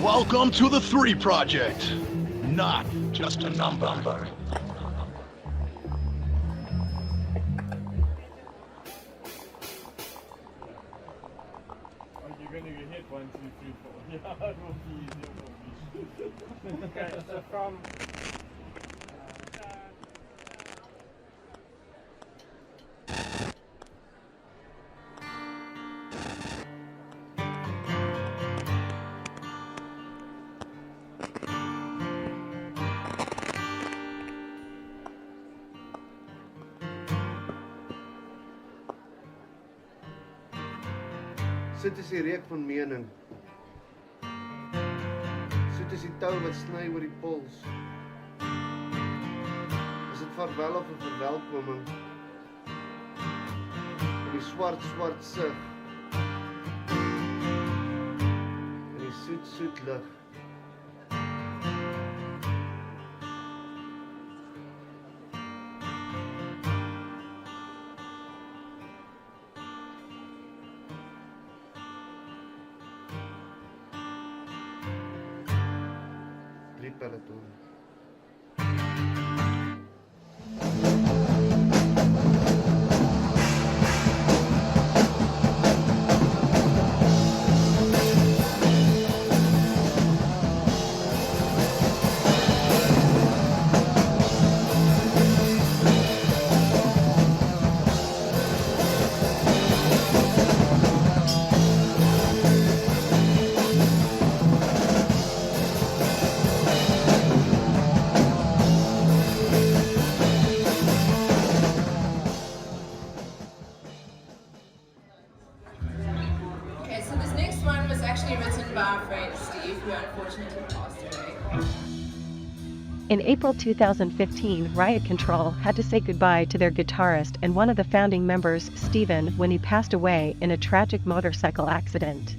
Welcome to the 3 Project, not just a number. Are you going to get hit 1, 2, 3, 4? Yeah, it will be easy. Okay, so from... Soet is die reuk van mening. Soet is die tou wat sny oor die pols. Is dit vaarwel of 'n verwelkoming? In die swart sig. In die soet lig. Peloton. In April 2015, Riot Control had to say goodbye to their guitarist and one of the founding members, Stephan, when he passed away in a tragic motorcycle accident.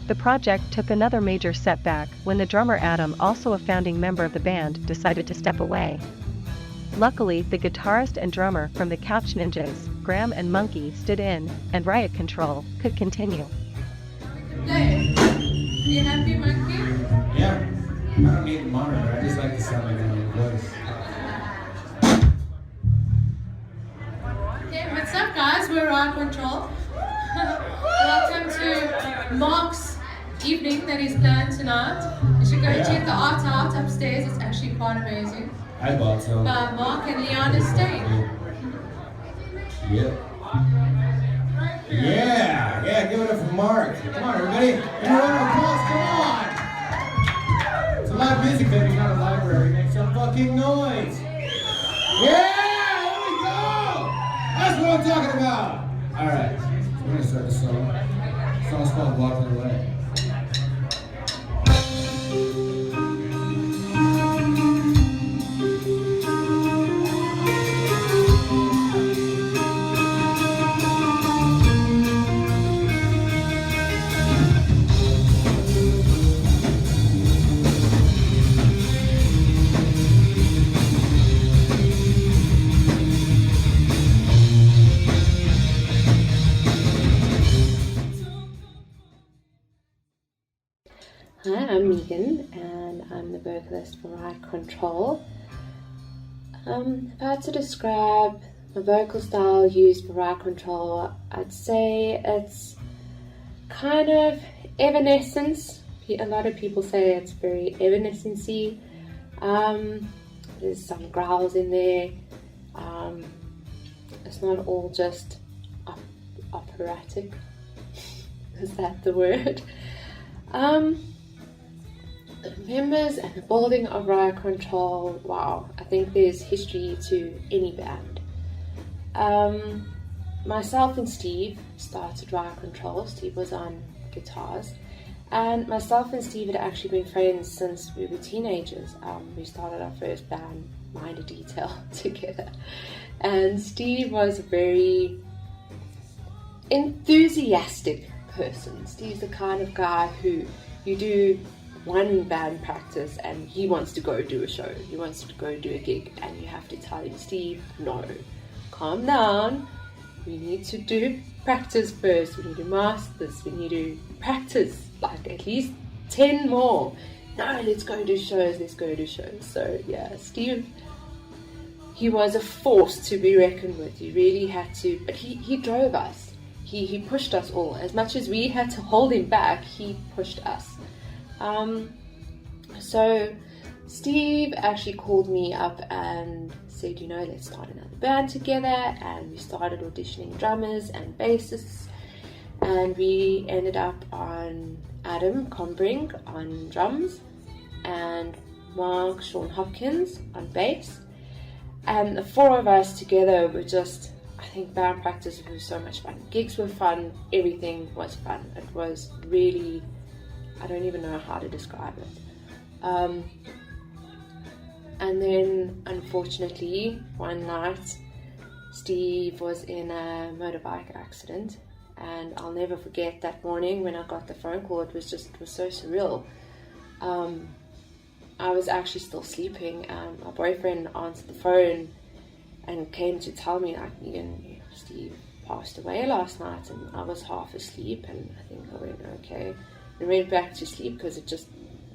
The project took another major setback when the drummer Adam, also a founding member of the band, decided to step away. Luckily, the guitarist and drummer from the Couch Ninjas, Graham and Monkie, stood in, and Riot Control could continue. Hey, you happy, Monkie? Yeah. I don't need a monitor, I just like to sound like I'm in voice. Hey, what's up guys? We're Riot Control. Welcome to Mark's evening that he's planned tonight. You should go check the art out upstairs, it's actually quite amazing. I bought some. By Mark and Leanna Stain. Yep. Yeah, give it up for Mark. Come on everybody, round of applause, come on! It's a live music venue, not a library. Make some fucking noise. Yeah, there we go. That's what I'm talking about. All right, so we're gonna start the song. The song's called Walking Away. Hi, I'm Megan and I'm the vocalist for Riot Control. If I had to describe my vocal style used for Riot Control, I'd say it's kind of evanescence. A lot of people say it's very evanescence-y. There's some growls in there. It's not all just operatic. Is that the word? The members and the building of Riot Control, wow, I think there's history to any band. Myself and Steve started Riot Control. Steve was on guitars, and myself and Steve had actually been friends since we were teenagers. We started our first band, Minor Detail, together, and Steve was a very enthusiastic person. Steve's the kind of guy who you do one band practice and he wants to go do a show, he wants to go do a gig, and you have to tell him, Steve, no, calm down, we need to do practice first, we need to master this, we need to practice like at least 10 more. No, let's go do shows. So yeah, Steve, he was a force to be reckoned with. He really had to, but he drove us. He pushed us all. As much as we had to hold him back, he pushed us. So Steve actually called me up and said, you know, let's start another band together, and we started auditioning drummers and bassists, and we ended up on Adam Combrink on drums and Mark Sean Hopkins on bass, and the four of us together were just, I think band practice was so much fun. Gigs were fun, everything was fun. It was really, I don't even know how to describe it. And then unfortunately one night Steve was in a motorbike accident, and I'll never forget that morning when I got the phone call. It was so surreal. I was actually still sleeping, and my boyfriend answered the phone and came to tell me, like, Steve passed away last night, and I was half asleep, and I think I went okay and went back to sleep because it just,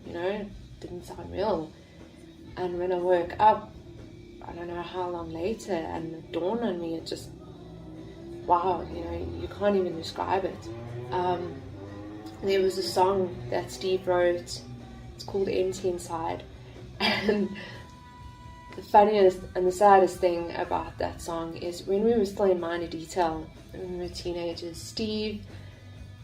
didn't sound real. And when I woke up, I don't know how long later, and it dawned on me, it just, wow, you can't even describe it. There was a song that Steve wrote, it's called Empty Inside, and the funniest and the saddest thing about that song is when we were still in minor detail, when we were teenagers, Steve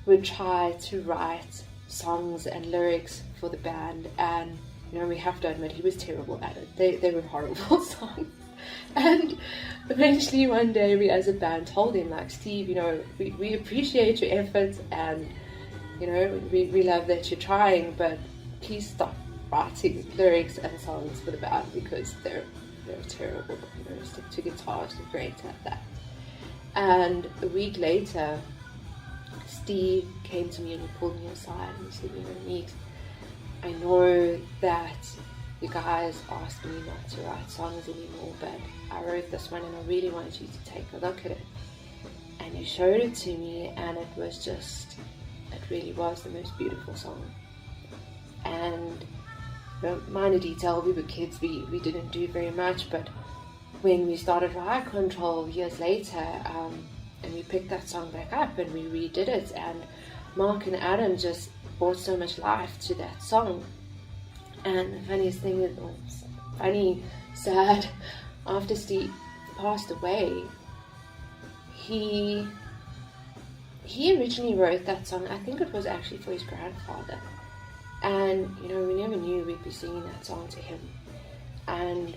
would try to write songs and lyrics for the band, and we have to admit he was terrible at it. They were horrible songs. And eventually one day we as a band told him, like, Steve, we appreciate your efforts, and we love that you're trying, but please stop writing lyrics and songs for the band because they're terrible. Stick to guitars, they're great at that. And a week later, Steve came to me and he pulled me aside and he said, Meegz, I know that you guys asked me not to write songs anymore, but I wrote this one and I really want you to take a look at it. And he showed it to me, and it really was the most beautiful song. And minor detail, we were kids, we didn't do very much, but when we started Riot Control years later, and we picked that song back up and we redid it, and Mark and Adam just brought so much life to that song. And the funniest thing is, sad, after Steve passed away, he originally wrote that song, I think it was actually for his grandfather. And, we never knew we'd be singing that song to him. And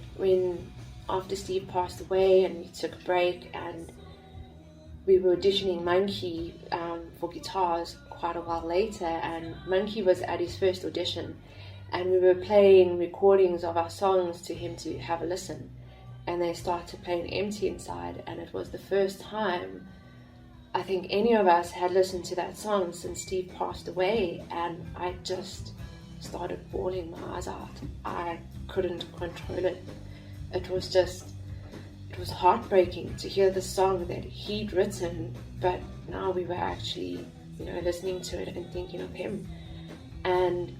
after Steve passed away and we took a break and we were auditioning Monkie for guitars quite a while later, and Monkie was at his first audition, and we were playing recordings of our songs to him to have a listen, and they started playing Empty Inside, and it was the first time I think any of us had listened to that song since Steve passed away, and I just started bawling my eyes out. I couldn't control it. It was heartbreaking to hear the song that he'd written, but now we were actually, listening to it and thinking of him. And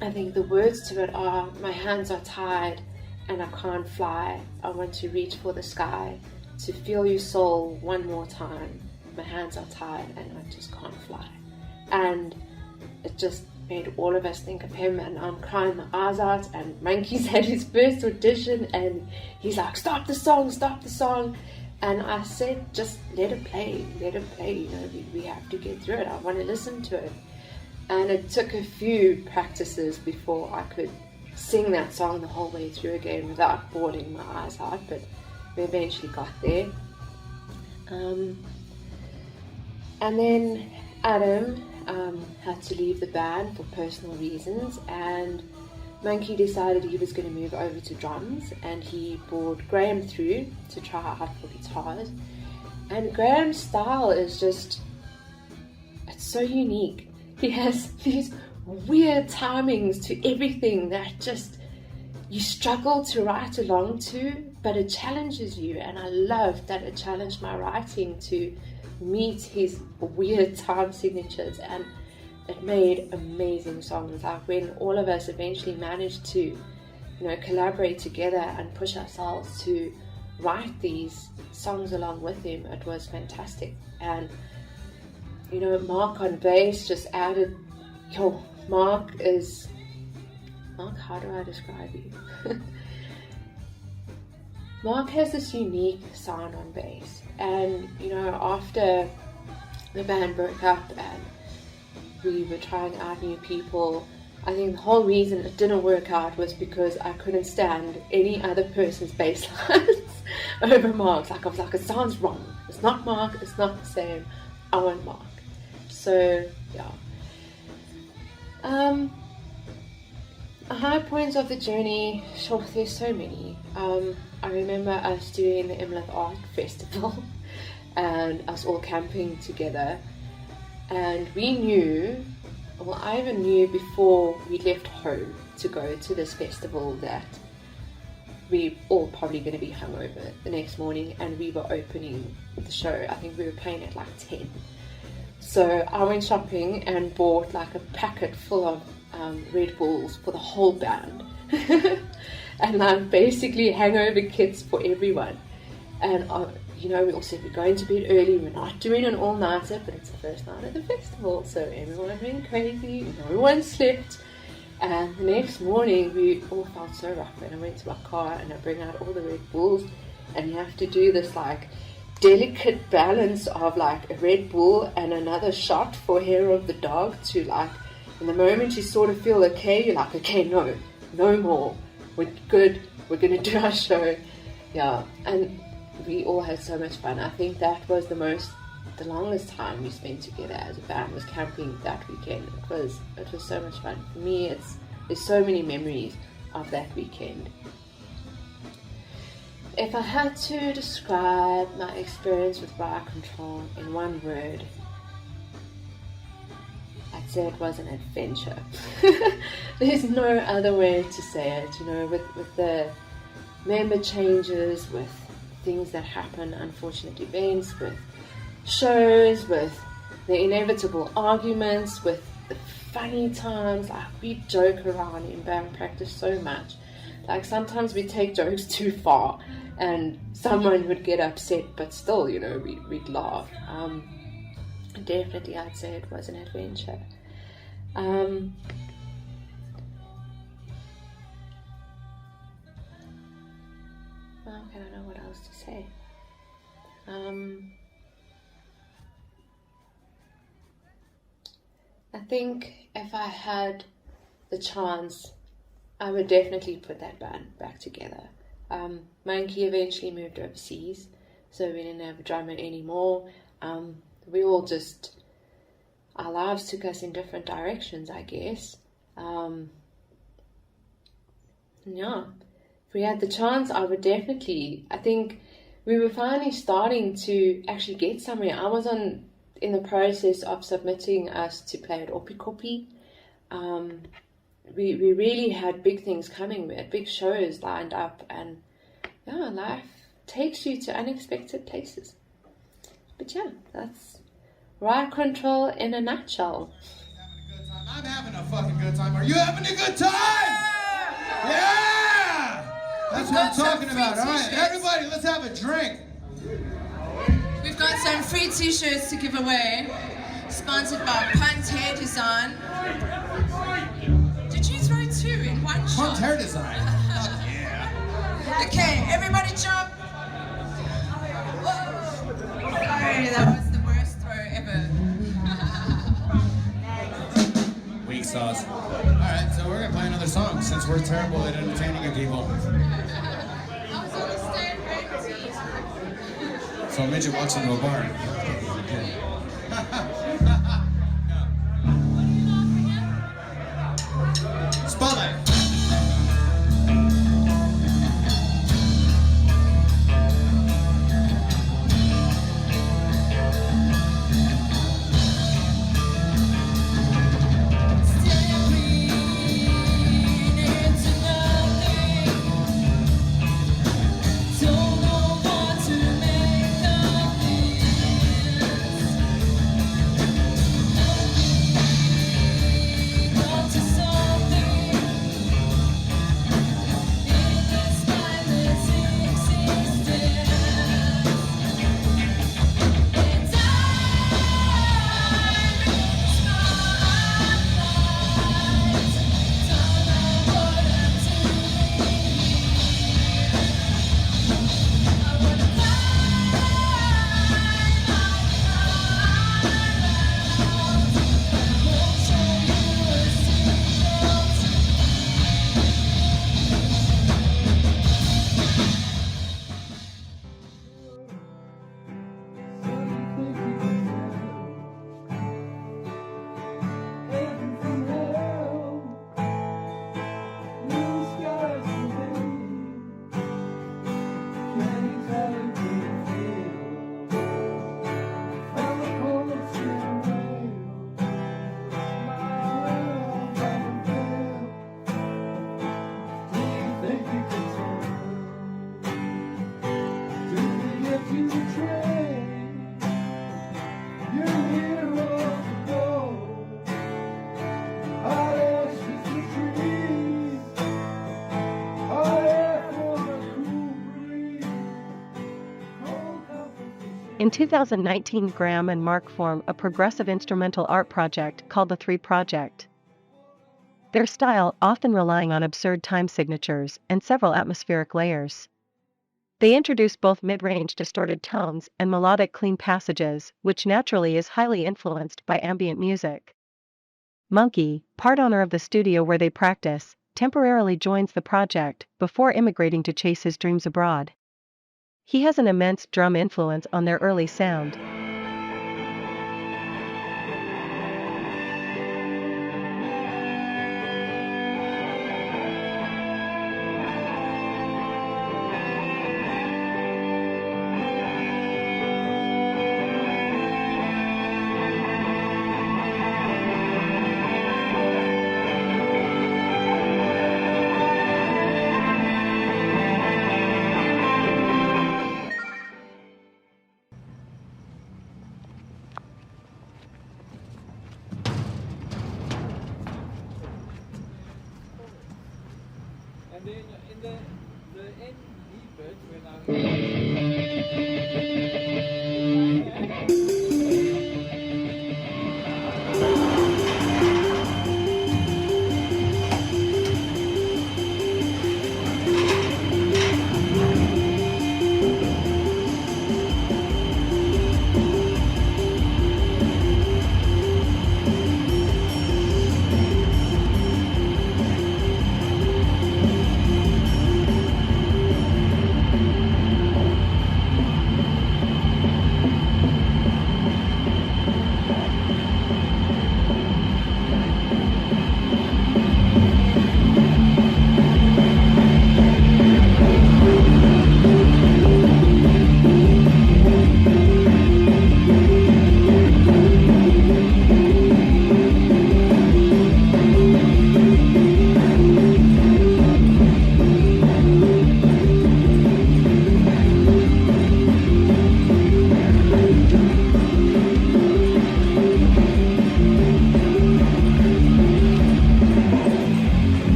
I think the words to it are, my hands are tied and I can't fly. I want to reach for the sky, to feel your soul one more time. My hands are tied and I just can't fly. And it just made all of us think of him, and I'm crying my eyes out, and Monkey's had his first audition and he's like, stop the song. And I said, just let it play, we have to get through it, I want to listen to it. And it took a few practices before I could sing that song the whole way through again without bawling my eyes out, but we eventually got there. And then Adam had to leave the band for personal reasons, and Monkie decided he was going to move over to drums, and he brought Graham through to try out for guitars. And Graham's style is it's so unique. He has these weird timings to everything that just you struggle to write along to, but it challenges you, and I loved that it challenged my writing to meet his weird time signatures, and it made amazing songs. Like when all of us eventually managed to, you know, collaborate together and push ourselves to write these songs along with him, it was fantastic. And you know, Mark on bass just added, Mark, how do I describe you? Mark has this unique sound on bass, and you know, after the band broke up and we were trying out new people, I think the whole reason it didn't work out was because I couldn't stand any other person's bass lines over Mark's. Like I was like, it sounds wrong. It's not Mark, it's not the same. I want Mark. So yeah. High points of the journey, sure, there's so many. I remember us doing the Imlith Art Festival and us all camping together, and we knew, well, I even knew before we left home to go to this festival that we all probably going to be hungover the next morning, and we were opening the show. I think we were playing at like 10. So I went shopping and bought like a packet full of Red Bulls for the whole band. And like basically hangover kits for everyone. And you know, we all said we're going to bed early, we're not doing an all-nighter, but it's the first night of the festival, so everyone went crazy, no one slept. And the next morning we all felt so rough, and I went to my car and I bring out all the Red Bulls, and you have to do this like delicate balance of like a Red Bull and another shot for hair of the dog to like, in the moment you sort of feel okay, you're like, okay, no more, we're good, we're gonna do our show. Yeah, and we all had so much fun. I think that was the longest time we spent together as a band was camping that weekend. It was so much fun. For me, there's so many memories of that weekend. If I had to describe my experience with Riot Control in one word, I'd say it was an adventure. There's no other way to say it, you know, with the member changes, with things that happen, unfortunate events, with shows, with the inevitable arguments, with the funny times. Like, we joke around in band practice so much. Like, sometimes we take jokes too far and someone would get upset, but still, you know, we'd laugh. Definitely I'd say it was an adventure. Well, I don't know what else to say. I think if I had the chance, I would definitely put that band back together. Monkie eventually moved overseas, so we didn't have a drummer anymore. We all just, our lives took us in different directions, I guess. Yeah, if we had the chance, I would definitely, I think we were finally starting to actually get somewhere. I was in the process of submitting us to play at Opikopi. We really had big things coming. We had big shows lined up, and yeah, life takes you to unexpected places. But yeah, that's Riot Control in a nutshell. I'm having a fucking good time. Are you having a good time? Yeah! That's what I'm talking about. All right, everybody, let's have a drink. We've got some free t-shirts to give away, sponsored by Punked Hair Design. Did you throw two in one shot? Punked Hair Design. Yeah. Okay, everybody jump. Whoa. Sorry, that was the worst throw ever. Weak sauce. Alright, so we're gonna play another song since we're terrible at entertaining people. I was on the stand ready. So a midget walks into a bar. Spotlight. Staring into nothing. In 2019, Graham and Mark form a progressive instrumental art project called the 3 Project. Their style often relying on absurd time signatures and several atmospheric layers. They introduce both mid-range distorted tones and melodic clean passages, which naturally is highly influenced by ambient music. Monkie, part owner of the studio where they practice, temporarily joins the project before immigrating to chase his dreams abroad. He has an immense drum influence on their early sound. And then in the end bit when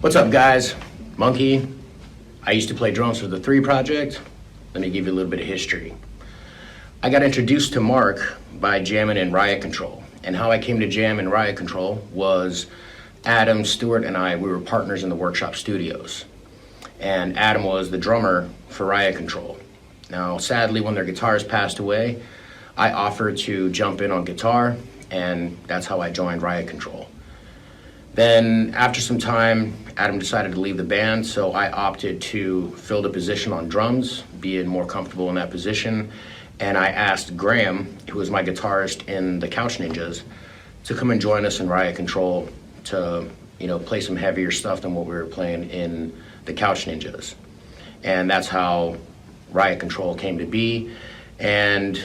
What's up, guys? Monkie. I used to play drums for the 3 Project. Let me give you a little bit of history. I got introduced to Mark by jamming in Riot Control. And how I came to jam in Riot Control was Adam, Stewart, and I, we were partners in the workshop studios. And Adam was the drummer for Riot Control. Now, sadly, when their guitarist passed away, I offered to jump in on guitar, and that's how I joined Riot Control. Then, after some time, Adam decided to leave the band, so I opted to fill the position on drums, being more comfortable in that position, and I asked Graham, who was my guitarist in the Couch Ninjas, to come and join us in Riot Control to, play some heavier stuff than what we were playing in the Couch Ninjas. And that's how Riot Control came to be. And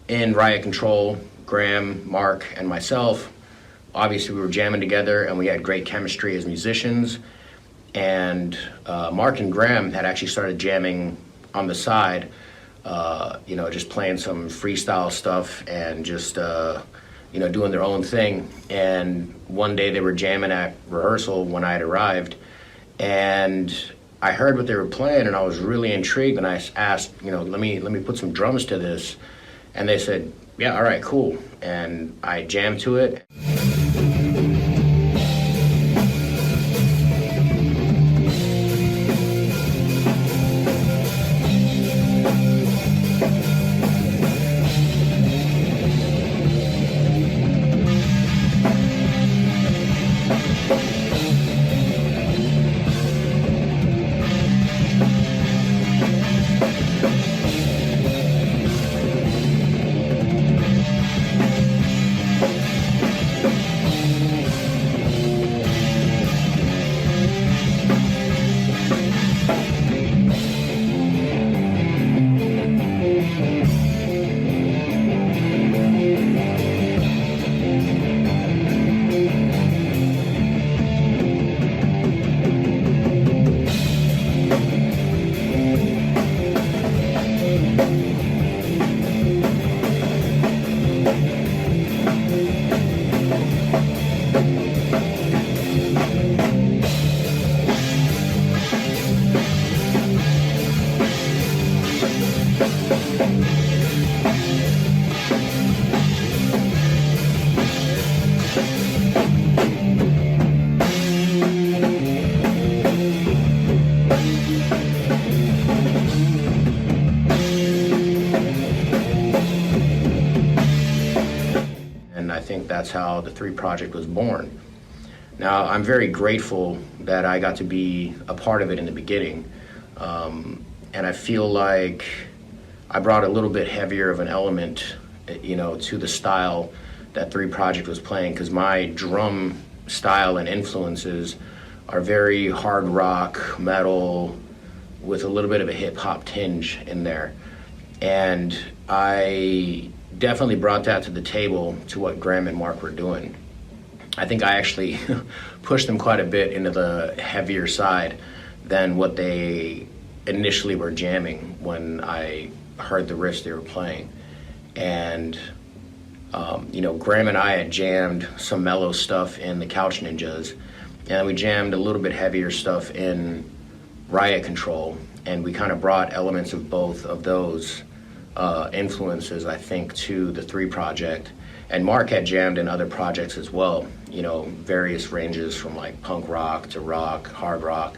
in Riot Control, Graham, Mark, and myself, obviously we were jamming together and we had great chemistry as musicians. And Mark and Graham had actually started jamming on the side, just playing some freestyle stuff and just, doing their own thing. And one day they were jamming at rehearsal when I had arrived, and I heard what they were playing and I was really intrigued, and I asked, let me put some drums to this. And they said, yeah, all right, cool. And I jammed to it. think that's how the 3 Project was born. Now, I'm very grateful that I got to be a part of it in the beginning, and I feel like I brought a little bit heavier of an element, you know, to the style that 3 Project was playing, because my drum style and influences are very hard rock, metal, with a little bit of a hip-hop tinge in there. And I definitely brought that to the table to what Graham and Mark were doing. I think I actually pushed them quite a bit into the heavier side than what they initially were jamming when I heard the riffs they were playing. And you know, Graham and I had jammed some mellow stuff in the Couch Ninjas, and we jammed a little bit heavier stuff in Riot Control, and we kind of brought elements of both of those influences, I think, to the 3 Project. And Mark had jammed in other projects as well, you know, various ranges from like punk rock to rock, hard rock,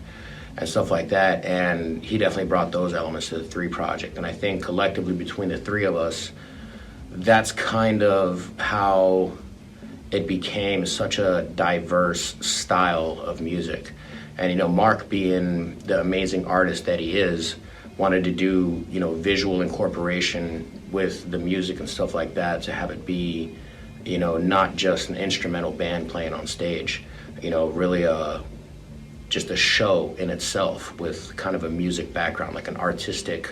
and stuff like that. And he definitely brought those elements to the 3 Project. And I think collectively between the 3 of us, that's kind of how it became such a diverse style of music. And, you know, Mark, being the amazing artist that he is, wanted to do, you know, visual incorporation with the music and stuff like that, to have it be, you know, not just an instrumental band playing on stage, you know, really just a show in itself with kind of a music background, like an artistic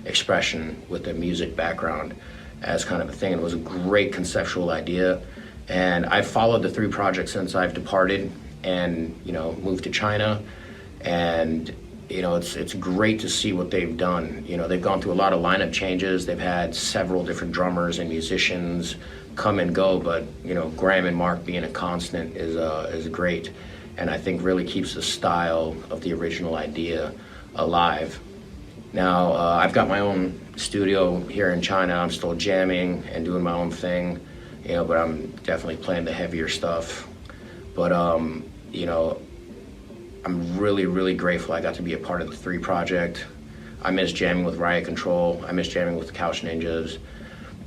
expression with a music background as kind of a thing. And it was a great conceptual idea. And I've followed the 3 Project since I've departed and, you know, moved to China. And, you know, it's great to see what they've done. You know, they've gone through a lot of lineup changes. They've had several different drummers and musicians come and go, but, you know, Graham and Mark being a constant is great. And I think really keeps the style of the original idea alive. Now, I've got my own studio here in China. I'm still jamming and doing my own thing, you know, but I'm definitely playing the heavier stuff. But, you know, I'm really, really grateful I got to be a part of the 3 Project. I miss jamming with Riot Control. I miss jamming with the Couch Ninjas.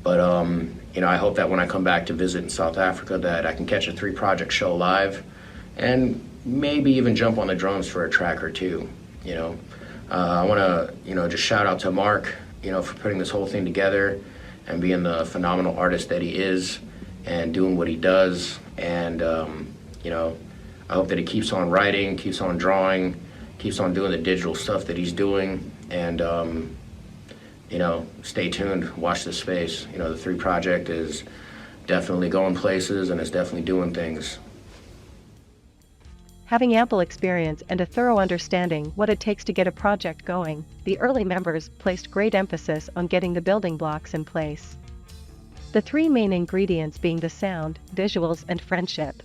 But, you know, I hope that when I come back to visit in South Africa that I can catch a 3 Project show live and maybe even jump on the drums for a track or two, you know. I want to, you know, just shout out to Mark, you know, for putting this whole thing together and being the phenomenal artist that he is and doing what he does. And, you know, I hope that he keeps on writing, keeps on drawing, keeps on doing the digital stuff that he's doing. And, you know, stay tuned, watch this space. You know, the 3 Project is definitely going places and it's definitely doing things. Having ample experience and a thorough understanding what it takes to get a project going, the early members placed great emphasis on getting the building blocks in place. The 3 main ingredients being the sound, visuals, and friendship.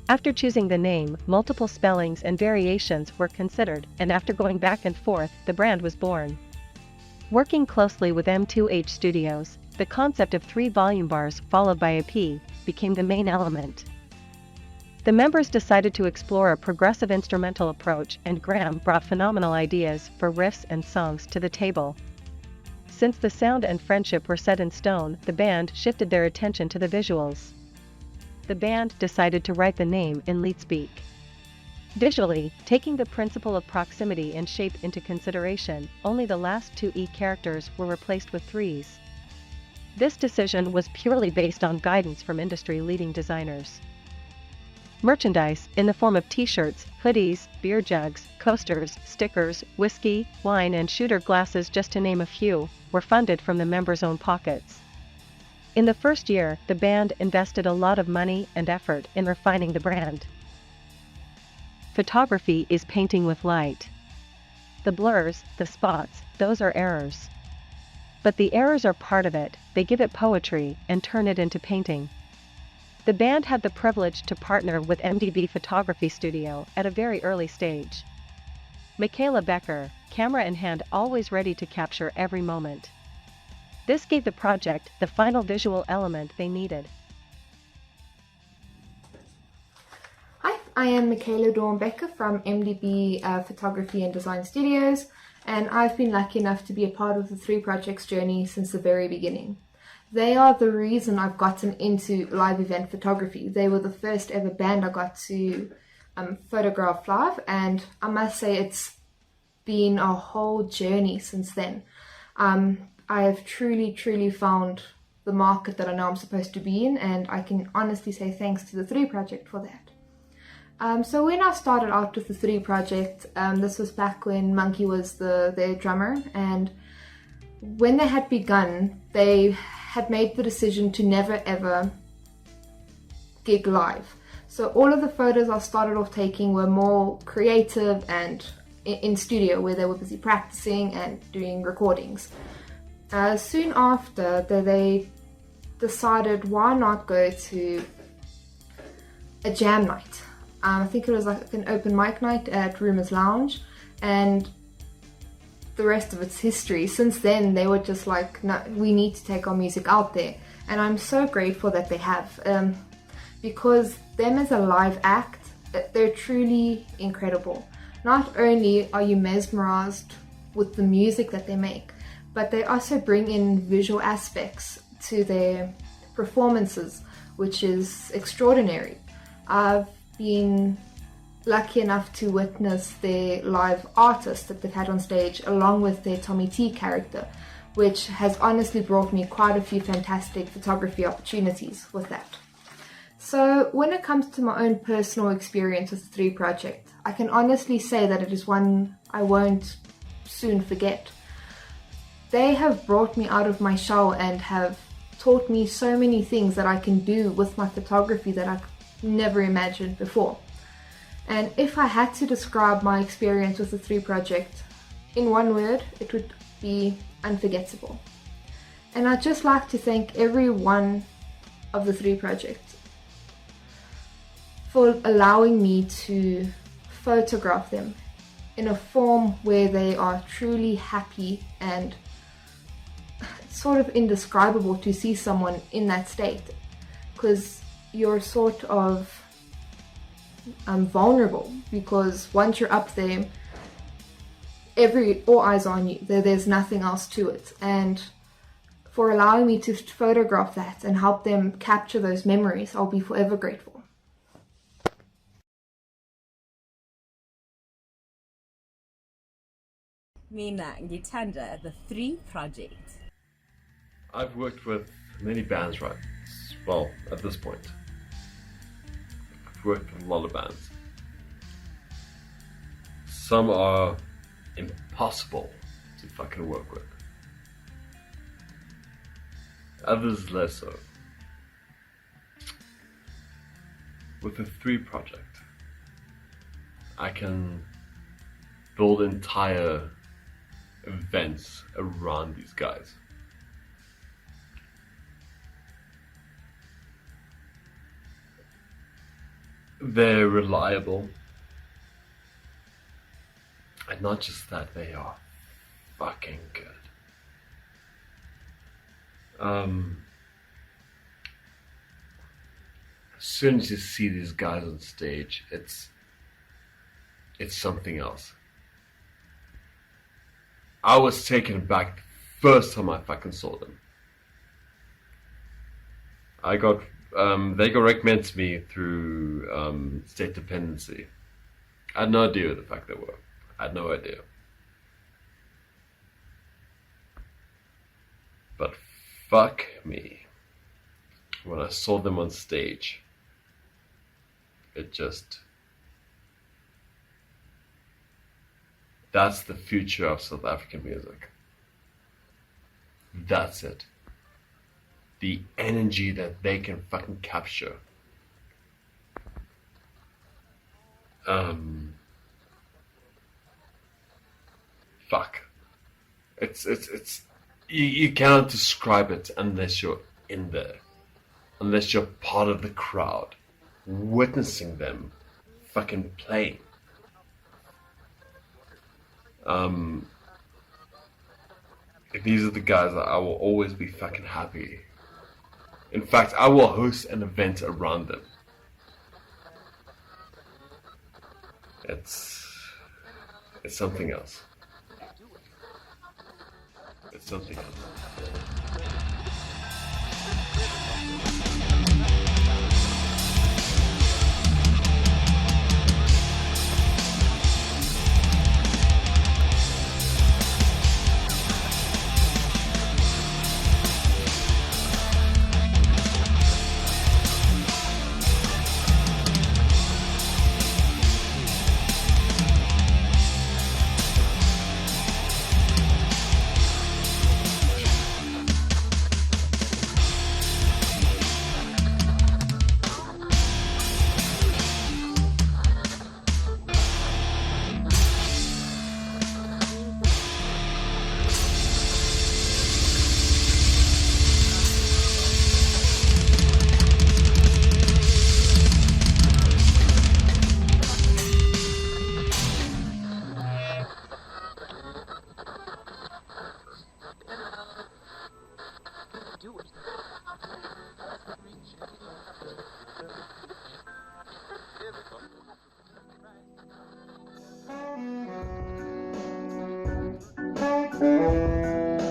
After choosing the name, multiple spellings and variations were considered, and after going back and forth, the brand was born. Working closely with M2H Studios, the concept of 3 volume bars followed by a P became the main element. The members decided to explore a progressive instrumental approach, and Graham brought phenomenal ideas for riffs and songs to the table. Since the sound and friendship were set in stone, the band shifted their attention to the visuals. The band decided to write the name in Leetspeak. Visually, taking the principle of proximity and shape into consideration, only the last 2 E characters were replaced with 3s. This decision was purely based on guidance from industry-leading designers. Merchandise, in the form of t-shirts, hoodies, beer jugs, coasters, stickers, whiskey, wine, and shooter glasses, just to name a few, were funded from the members' own pockets. In the first year, the band invested a lot of money and effort in refining the brand. Photography is painting with light. The blurs, the spots, those are errors. But the errors are part of it, they give it poetry and turn it into painting. The band had the privilege to partner with MDB Photography Studio at a very early stage. Macaela Becker, camera in hand, always ready to capture every moment. This gave the project the final visual element they needed. Hi, I am Macaela Dawn Becker from MDB Photography and Design Studios, and I've been lucky enough to be a part of the 3 Projects journey since the very beginning. they are the reason I've gotten into live event photography. They were the first ever band I got to photograph live, and I must say it's been a whole journey since then. I have truly found the market that I know I'm supposed to be in, and I can honestly say thanks to the 3 Project for that. So when I started out with the 3 Project, this was back when Monkie was their drummer, and when they had begun, they had made the decision to never ever gig live. So all of the photos I started off taking were more creative and in studio, where they were busy practicing and doing recordings. Soon after, they decided why not go to a jam night. I think it was like an open mic night at Rumours Lounge, and the rest of it's history. Since then, they were just like, no, we need to take our music out there. And I'm so grateful that they have, because them as a live act, they're truly incredible. Not only are you mesmerized with the music that they make, but they also bring in visual aspects to their performances, which is extraordinary. I've been lucky enough to witness their live artists that they've had on stage, along with their TOMM3 T character, which has honestly brought me quite a few fantastic photography opportunities with that. So when it comes to my own personal experience with the 3 Project, I can honestly say that it is one I won't soon forget. They have brought me out of my shell and have taught me so many things that I can do with my photography that I never imagined before. And if I had to describe my experience with the 3 Project in one word, it would be unforgettable. And I'd just like to thank every one of the 3 Project for allowing me to photograph them in a form where they are truly happy, and it's sort of indescribable to see someone in that state, because you're sort of vulnerable, because once you're up there, all eyes are on you. There's nothing else to it. And for allowing me to photograph that and help them capture those memories, I'll be forever grateful. Mina Ngitanda, the 3 Project. I've worked with many bands, right? Well, at this point. I've worked with a lot of bands. Some are impossible to fucking work with. Others less so. With the 3 Project, I can build entire events around these guys. They're reliable, and not just that, they are fucking good. As soon as you see these guys on stage, it's something else. I was taken aback the first time I fucking saw them. They got recommended to me through State Dependency. I had no idea what the fuck they were. I had no idea. But fuck me, when I saw them on stage, that's the future of South African music. That's it. The energy that they can fucking capture. Fuck. It's you cannot describe it unless you're in there. Unless you're part of the crowd, witnessing them fucking playing. These are the guys that I will always be fucking happy. In fact, I will host an event around them. It's something else. It's something else.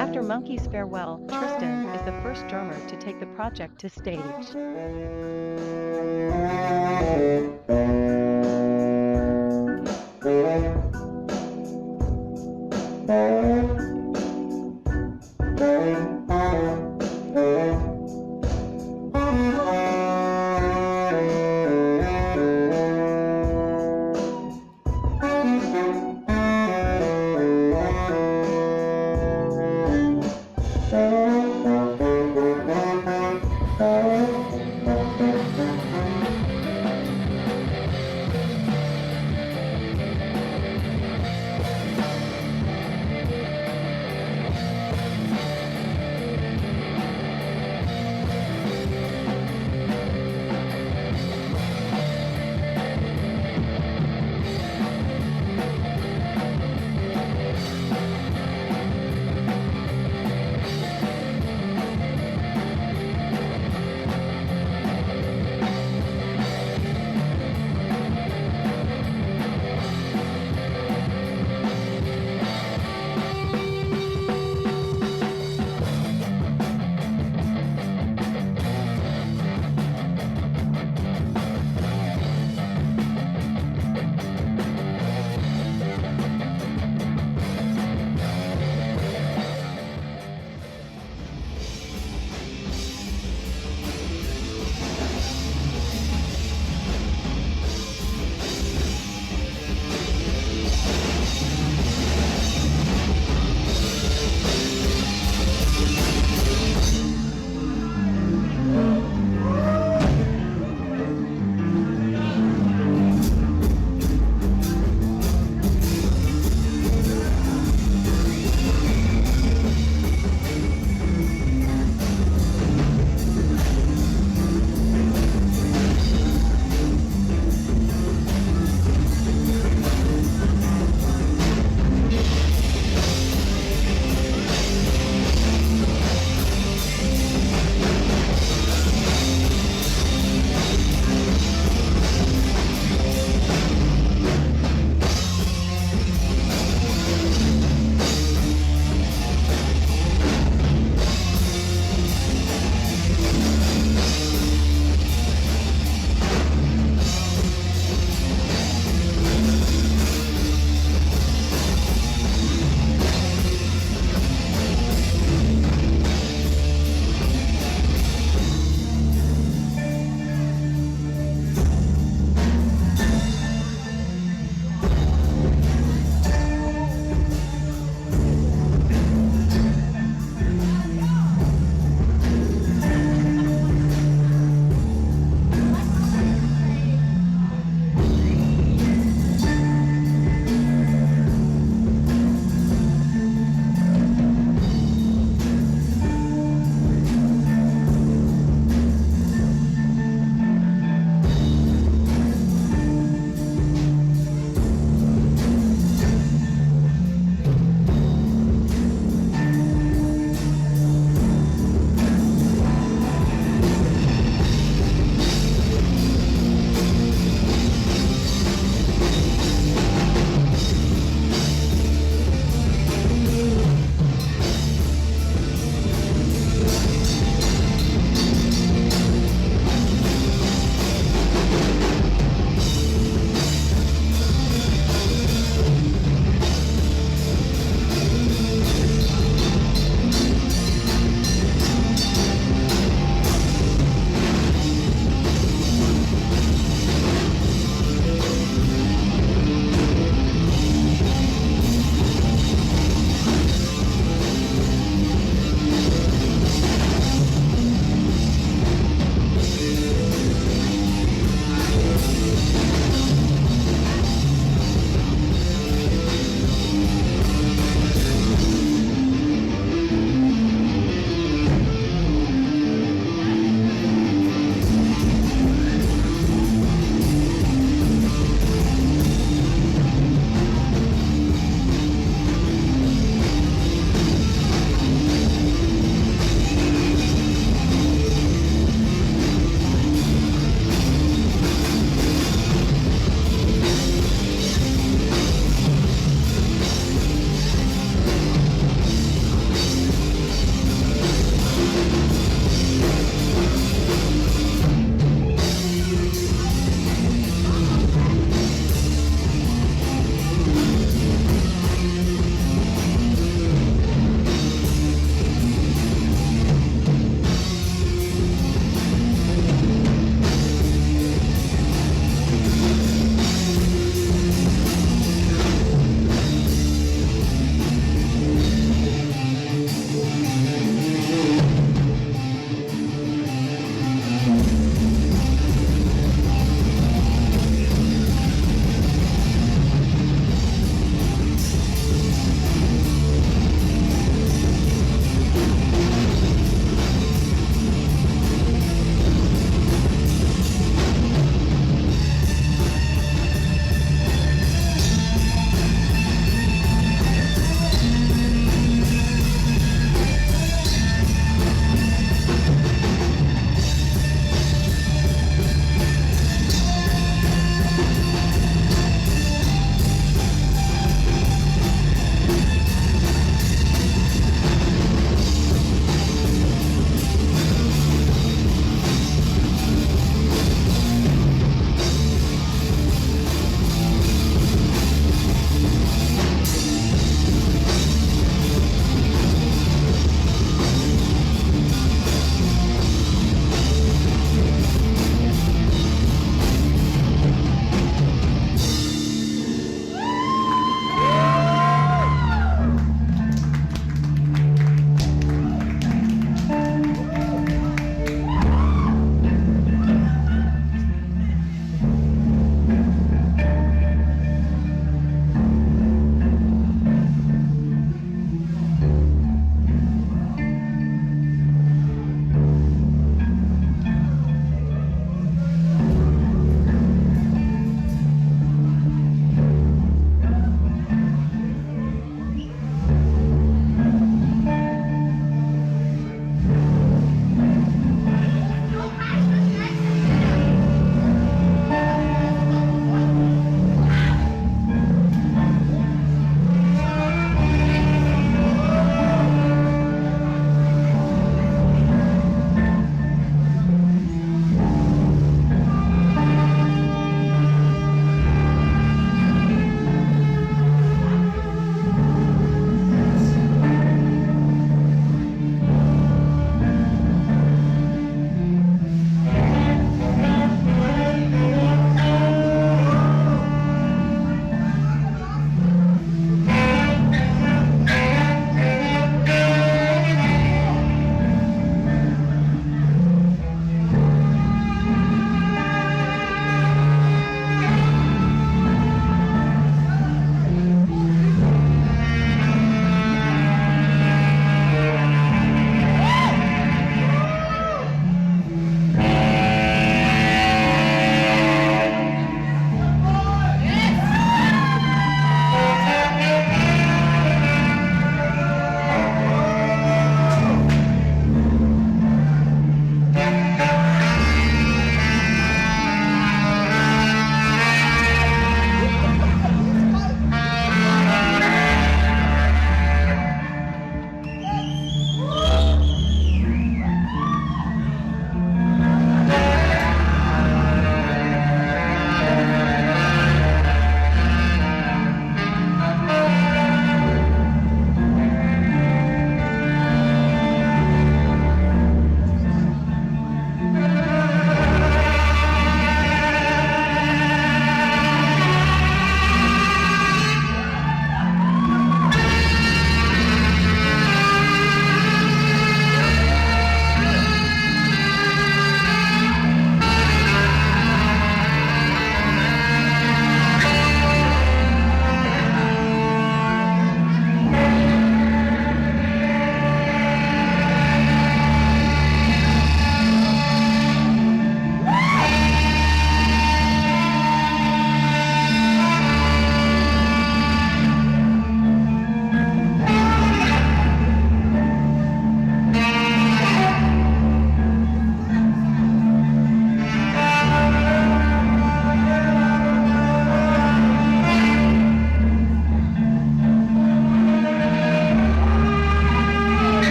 After Monkie's farewell, Tristan is the first drummer to take the project to stage.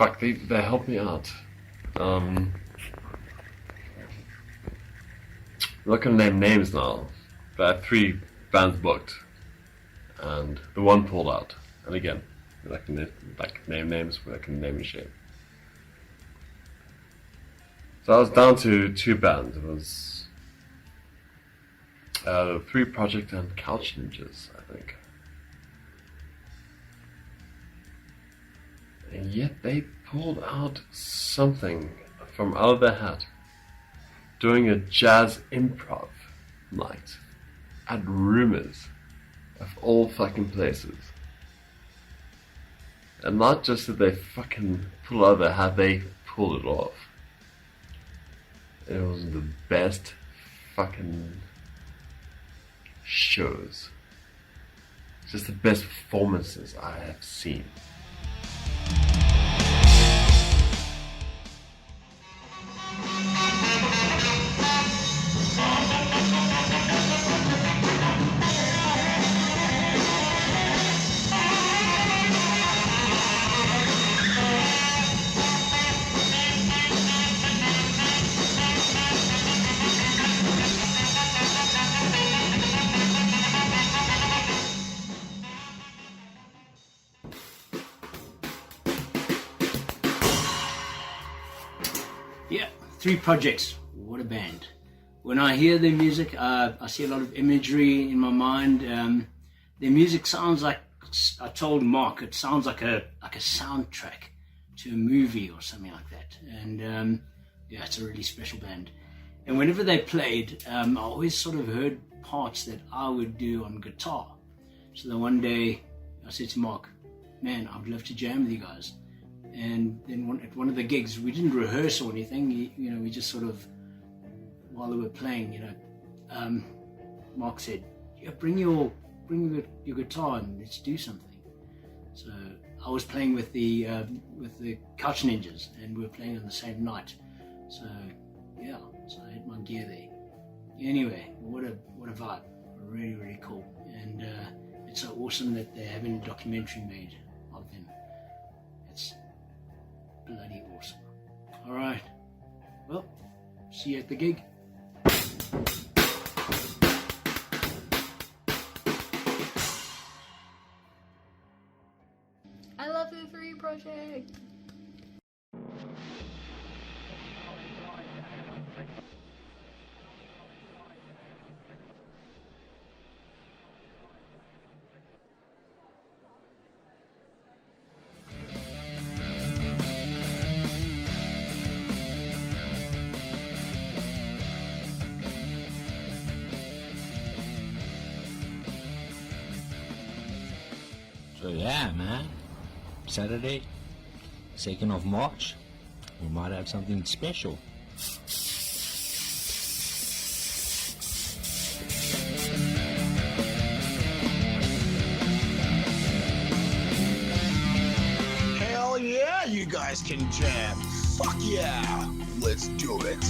fuck, they helped me out. I'm not gonna name names now, but I had 3 bands booked, and the one pulled out. And again, I can name names, but I can name and shame. So I was down to 2 bands. It was the 3 Project and Couch Ninjas, I think. And yet they pulled out something from out of their hat, doing a jazz improv night at Rumors, of all fucking places. And not just that they fucking pull out of their hat, they pulled it off. It was the best fucking shows. Just the best performances I have seen. Yeah, 3 Projects. What a band. When I hear their music, I see a lot of imagery in my mind. Their music sounds like, I told Mark, it sounds like a soundtrack to a movie or something like that. And yeah, it's a really special band. And whenever they played, I always sort of heard parts that I would do on guitar. So then one day I said to Mark, man, I would love to jam with you guys. And then at one of the gigs, we didn't rehearse or anything, you know, we just sort of, while they were playing, you know, Mark said, yeah, bring your guitar and let's do something. So I was playing with the Couch Ninjas, and we were playing on the same night. So yeah, so I had my gear there. Anyway, what a vibe, really, really cool. And it's so awesome that they're having a documentary made of them. It's bloody awesome. All right, well, see you at the gig. I love the 3 Project. So yeah, man, Saturday, 2nd of March, we might have something special. Hell yeah, you guys can jam. Fuck yeah, let's do it.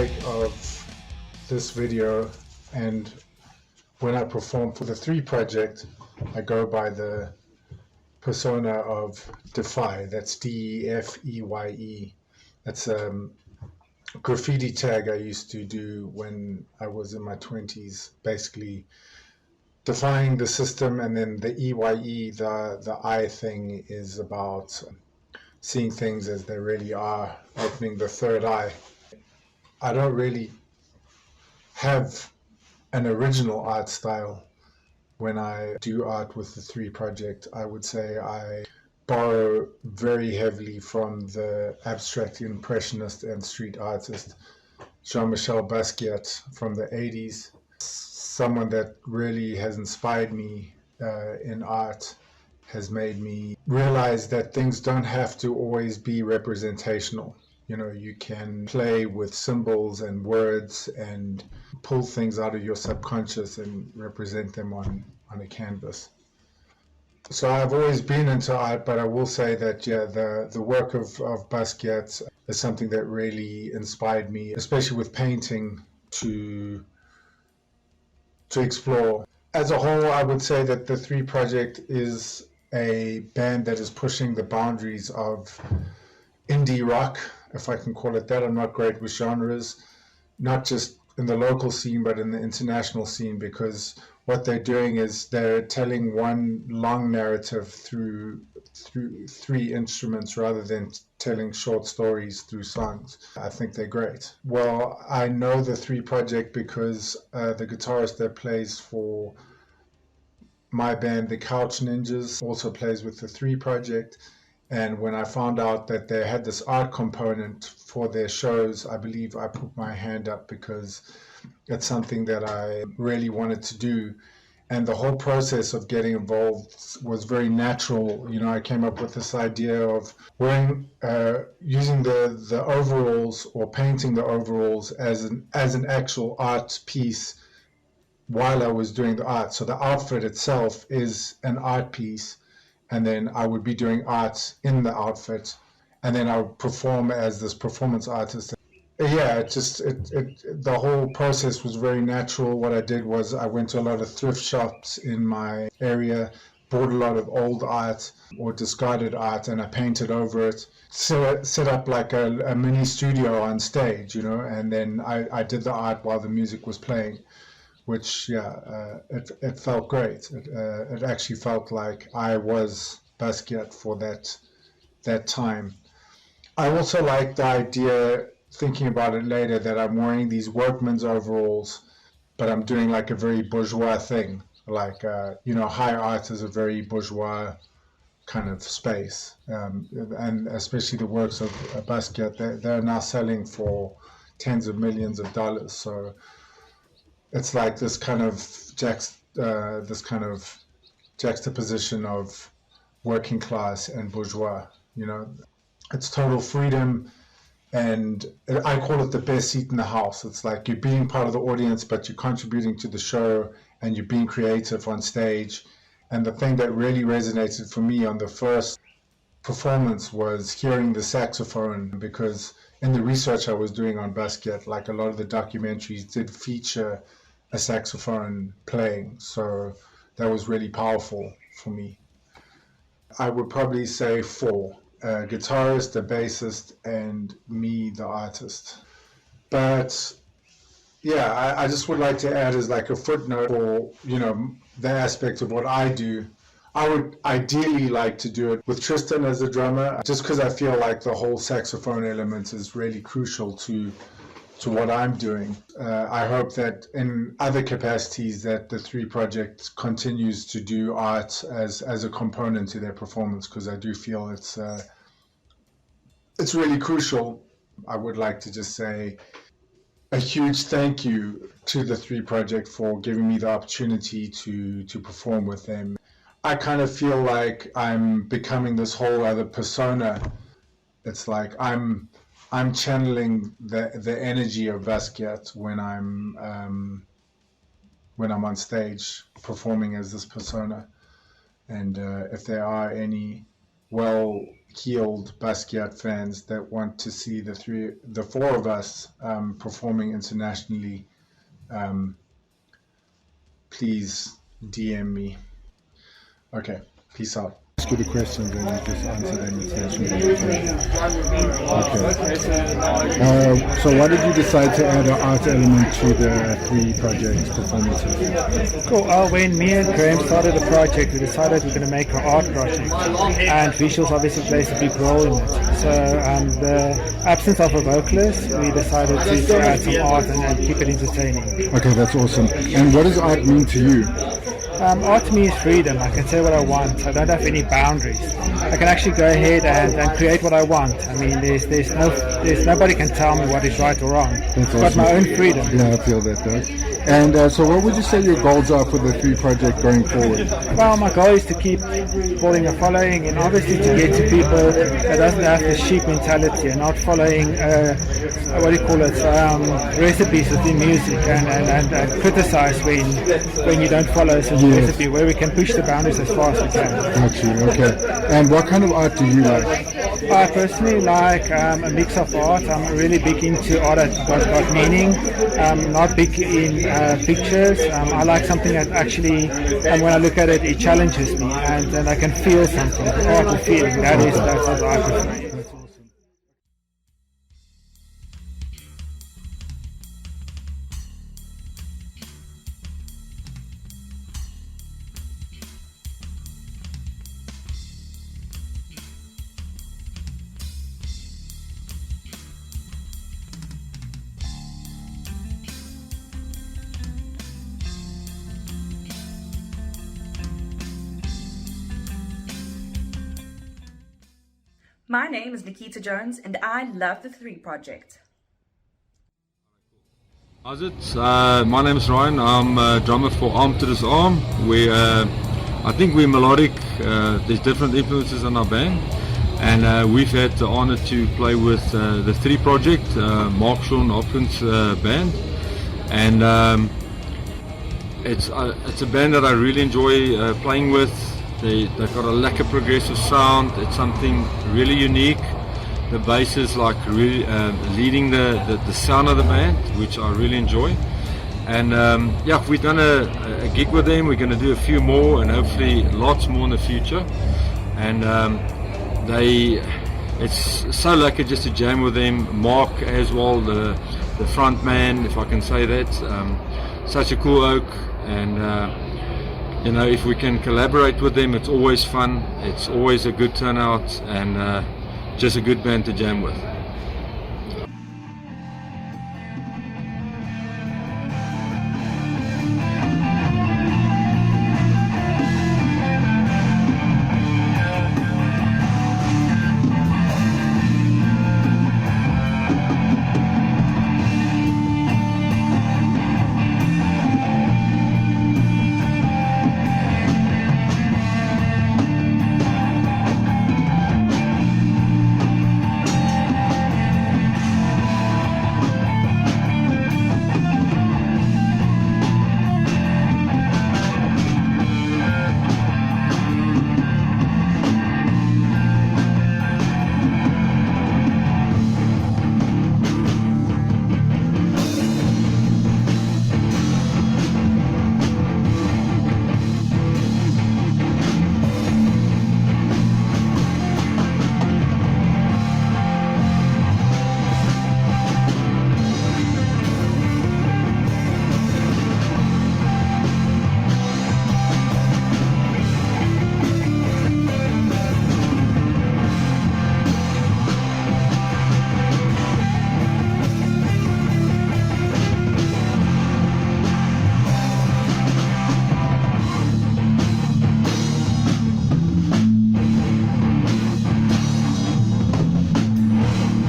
sake of this video, and when I perform for the 3 project, I go by the persona of Defye. That's Defeye. That's a graffiti tag I used to do when I was in my 20s, basically defying the system. And then the EYE, the I thing, is about seeing things as they really are, opening the third eye. I don't really have an original art style. When I do art with the 3 project, I would say I borrow very heavily from the abstract impressionist and street artist Jean-Michel Basquiat from the 80s. Someone that really has inspired me in art, has made me realize that things don't have to always be representational. You know, you can play with symbols and words and pull things out of your subconscious and represent them on a canvas. So I've always been into art, but I will say that, yeah, the work of Basquiat is something that really inspired me, especially with painting, to explore. As a whole, I would say that the 3 project is a band that is pushing the boundaries of indie rock, if I can call it that. I'm not great with genres, not just in the local scene, but in the international scene, because what they're doing is they're telling one long narrative through 3 instruments rather than telling short stories through songs. I think they're great. Well, I know the 3 project because the guitarist that plays for my band, the Couch Ninjas, also plays with the 3 project. And when I found out that they had this art component for their shows, I believe I put my hand up, because it's something that I really wanted to do. And the whole process of getting involved was very natural. You know, I came up with this idea of wearing, using the overalls, or painting the overalls as an actual art piece while I was doing the art. So the outfit itself is an art piece, and then I would be doing art in the outfit, and then I would perform as this performance artist. Yeah, the whole process was very natural. What I did was I went to a lot of thrift shops in my area, bought a lot of old art or discarded art, and I painted over it. So set up like a mini studio on stage, you know, and then I did the art while the music was playing, which, yeah, it felt great. It actually felt like I was Basquiat for that time. I also like the idea, thinking about it later, that I'm wearing these workman's overalls, but I'm doing like a very bourgeois thing. Like, you know, high art is a very bourgeois kind of space. And especially the works of Basquiat, they're now selling for tens of millions of dollars. So it's like this kind of juxtaposition of working class and bourgeois. You know, it's total freedom, and I call it the best seat in the house. It's like you're being part of the audience, but you're contributing to the show, and you're being creative on stage. And the thing that really resonated for me on the first performance was hearing the saxophone, because in the research I was doing on Basquiat, like a lot of the documentaries did feature a saxophone playing, so that was really powerful for me. I would probably say 4: a guitarist, a bassist, and me, the artist. But yeah, I just would like to add as like a footnote for, you know, the aspect of what I do. I would ideally like to do it with Tristan as a drummer, just because I feel like the whole saxophone element is really crucial to what I'm doing. I hope that in other capacities that the 3 project continues to do art as a component to their performance, because I do feel it's really crucial. I would like to just say a huge thank you to the 3 project for giving me the opportunity to perform with them. I kind of feel like I'm becoming this whole other persona. It's like I'm channeling the energy of Basquiat when I'm on stage performing as this persona. And if there are any well-keeled Basquiat fans that want to see the four of us performing internationally, please DM me. Okay, peace out. Ask you the questions and you just answer them internationally. Okay. So why did you decide to add an art element to the 3 project performances? Cool. When me and Graham started the project, we decided we're going to make an art project, and visuals obviously plays a big role in it. So the absence of a vocalist, we decided to add some art and keep it entertaining. Okay, that's awesome. And what does art mean to you? Art to me is freedom. I can say what I want. I don't have any boundaries. I can actually go ahead and create what I want. I mean, there's nobody can tell me what is right or wrong. That's I've got my own freedom. Yeah, I feel that, Doug. And so what would you say your goals are for the 3 project going forward? Well, my goal is to keep building a following, and obviously to get to people that doesn't have the sheep mentality and not following, recipes within music and criticize when you don't follow some recipe, where we can push the boundaries as far as we can. Got you, okay. And what kind of art do you like? I personally like a mix of art. I'm really big into art that's got meaning. I'm not big in pictures. I like something that actually, when I look at it, it challenges me, and then I can feel something. Art and feeling. That's what I prefer. My name is Nikita Jones and I love the 3 project. How's it? My name is Ryan. I'm a drummer for Arm to This Arm. I think we're melodic. There's different influences in our band, and we've had the honor to play with the 3 project, Mark Sean Hopkins band, and it's a band that I really enjoy playing with. They've got a lack of progressive sound. It's something really unique. The bass is like really leading the sound of the band, which I really enjoy. And we've done a gig with them. We're going to do a few more and hopefully lots more in the future. And it's so lucky just to jam with them. Mark as well, the front man, if I can say that. Such a cool oak, and if we can collaborate with them, it's always fun. It's always a good turnout, and just a good band to jam with.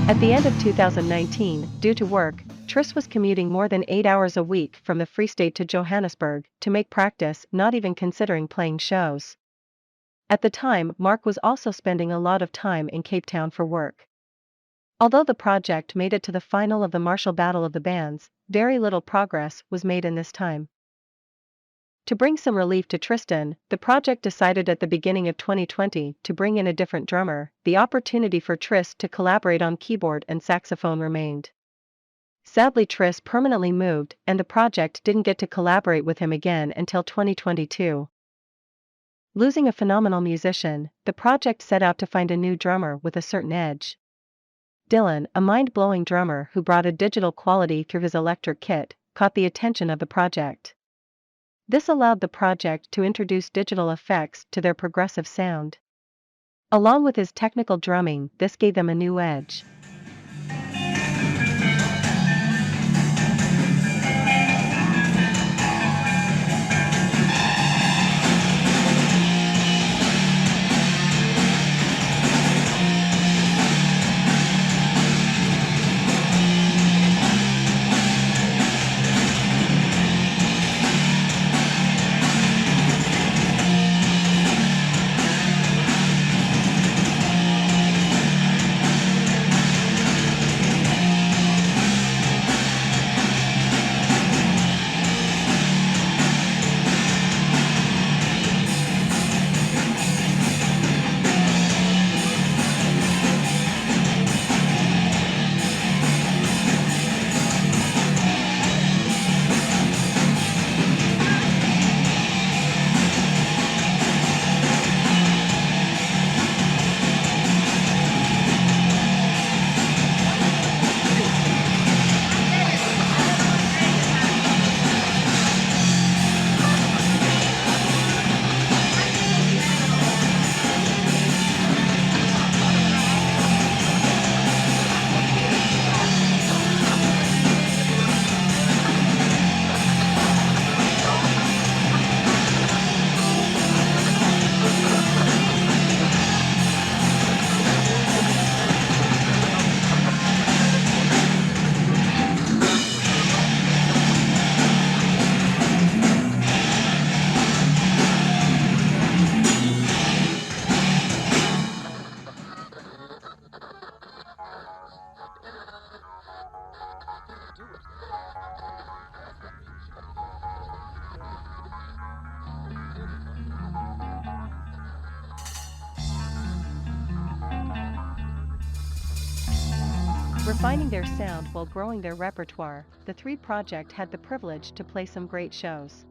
At the end of 2019, due to work, Tris was commuting more than 8 hours a week from the Free State to Johannesburg to make practice, not even considering playing shows. At the time, Mark was also spending a lot of time in Cape Town for work. Although the project made it to the final of the Marshall Battle of the Bands, very little progress was made in this time. To bring some relief to Tristan, the project decided at the beginning of 2020 to bring in a different drummer. The opportunity for Tris to collaborate on keyboard and saxophone remained. Sadly, Tris permanently moved, and the project didn't get to collaborate with him again until 2022. Losing a phenomenal musician, the project set out to find a new drummer with a certain edge. Dillon, a mind-blowing drummer who brought a digital quality through his electric kit, caught the attention of the project. This allowed the project to introduce digital effects to their progressive sound. Along with his technical drumming, this gave them a new edge. Refining their sound while growing their repertoire, the three project had the privilege to play some great shows.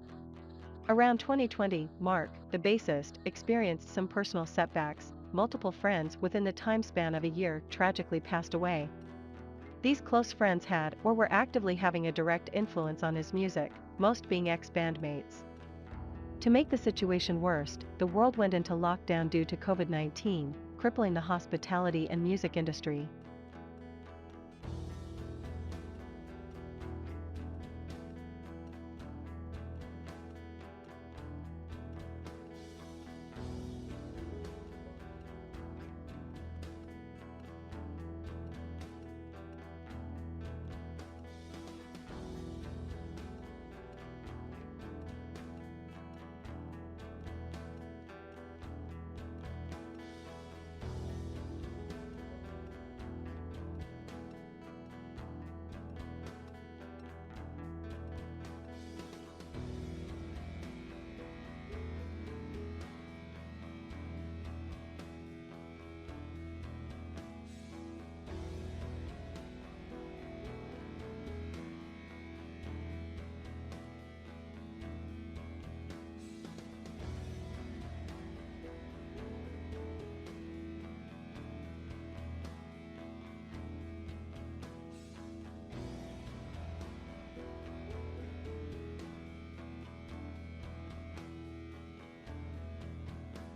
Around 2020, Mark, the bassist, experienced some personal setbacks. Multiple friends within the time span of a year tragically passed away. These close friends had or were actively having a direct influence on his music, most being ex-bandmates. To make the situation worse, the world went into lockdown due to COVID-19, crippling the hospitality and music industry.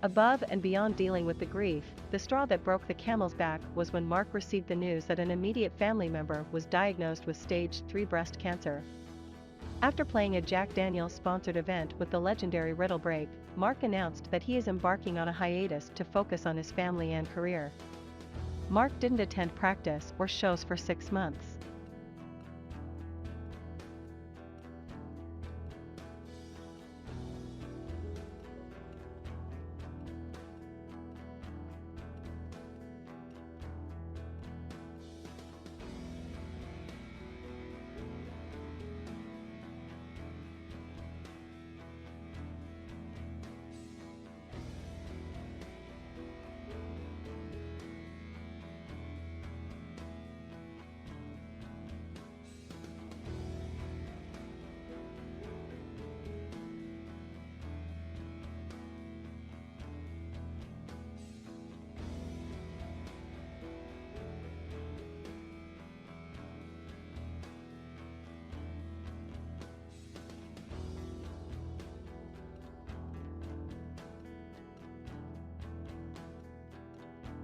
Above and beyond dealing with the grief, the straw that broke the camel's back was when Mark received the news that an immediate family member was diagnosed with stage 3 breast cancer. After playing a Jack Daniels-sponsored event with the legendary Riddle Break, Mark announced that he is embarking on a hiatus to focus on his family and career. Mark didn't attend practice or shows for 6 months.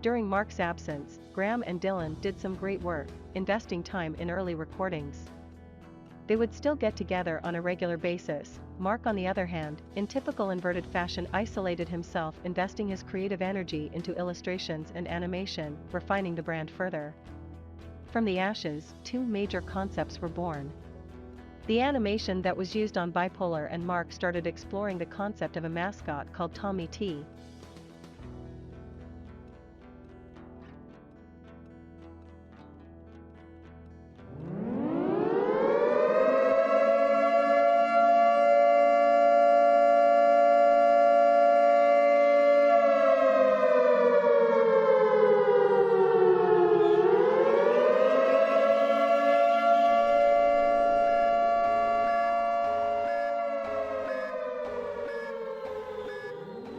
During Mark's absence, Graham and Dillon did some great work, investing time in early recordings. They would still get together on a regular basis. Mark, on the other hand, in typical inverted fashion, isolated himself, investing his creative energy into illustrations and animation, refining the brand further. From the ashes, two major concepts were born. The animation that was used on Bipolar, and Mark started exploring the concept of a mascot called TOMM3 T.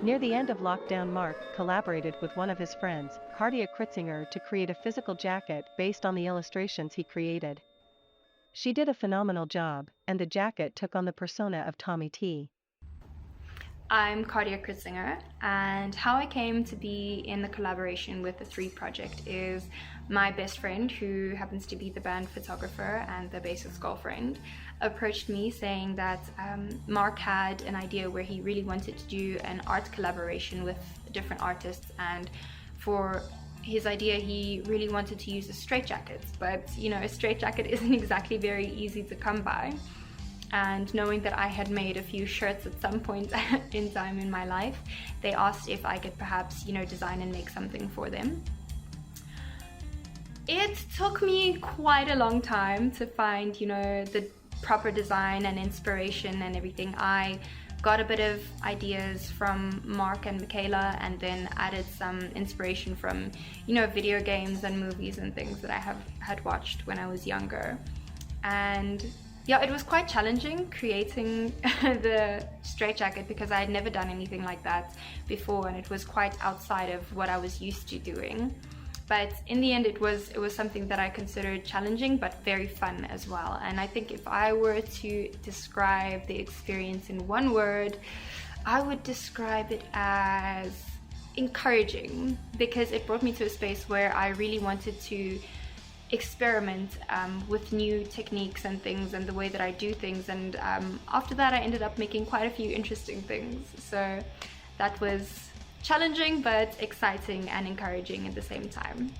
Near the end of lockdown, Mark collaborated with one of his friends, Kardia Kritzinger, to create a physical jacket based on the illustrations he created. She did a phenomenal job, and the jacket took on the persona of TOMM3 T. I'm Kardia Kritzinger, and how I came to be in the collaboration with the 3 project is my best friend, who happens to be the band photographer and the bassist's girlfriend, approached me saying that Mark had an idea where he really wanted to do an art collaboration with different artists, and for his idea he really wanted to use a straitjacket, but you know, a straitjacket isn't exactly very easy to come by. And knowing that I had made a few shirts at some point in time in my life, they asked if I could perhaps, you know, design and make something for them. It took me quite a long time to find, you know, the proper design and inspiration and everything. I got a bit of ideas from Mark and Macaela, and then added some inspiration from, you know, video games and movies and things that I had watched when I was younger. And yeah, it was quite challenging creating the straitjacket because I had never done anything like that before, and it was quite outside of what I was used to doing. But in the end, it was something that I considered challenging but very fun as well. And I think if I were to describe the experience in one word, I would describe it as encouraging, because it brought me to a space where I really wanted to experiment with new techniques and things and the way that I do things, and after that I ended up making quite a few interesting things. So that was challenging but exciting and encouraging at the same time.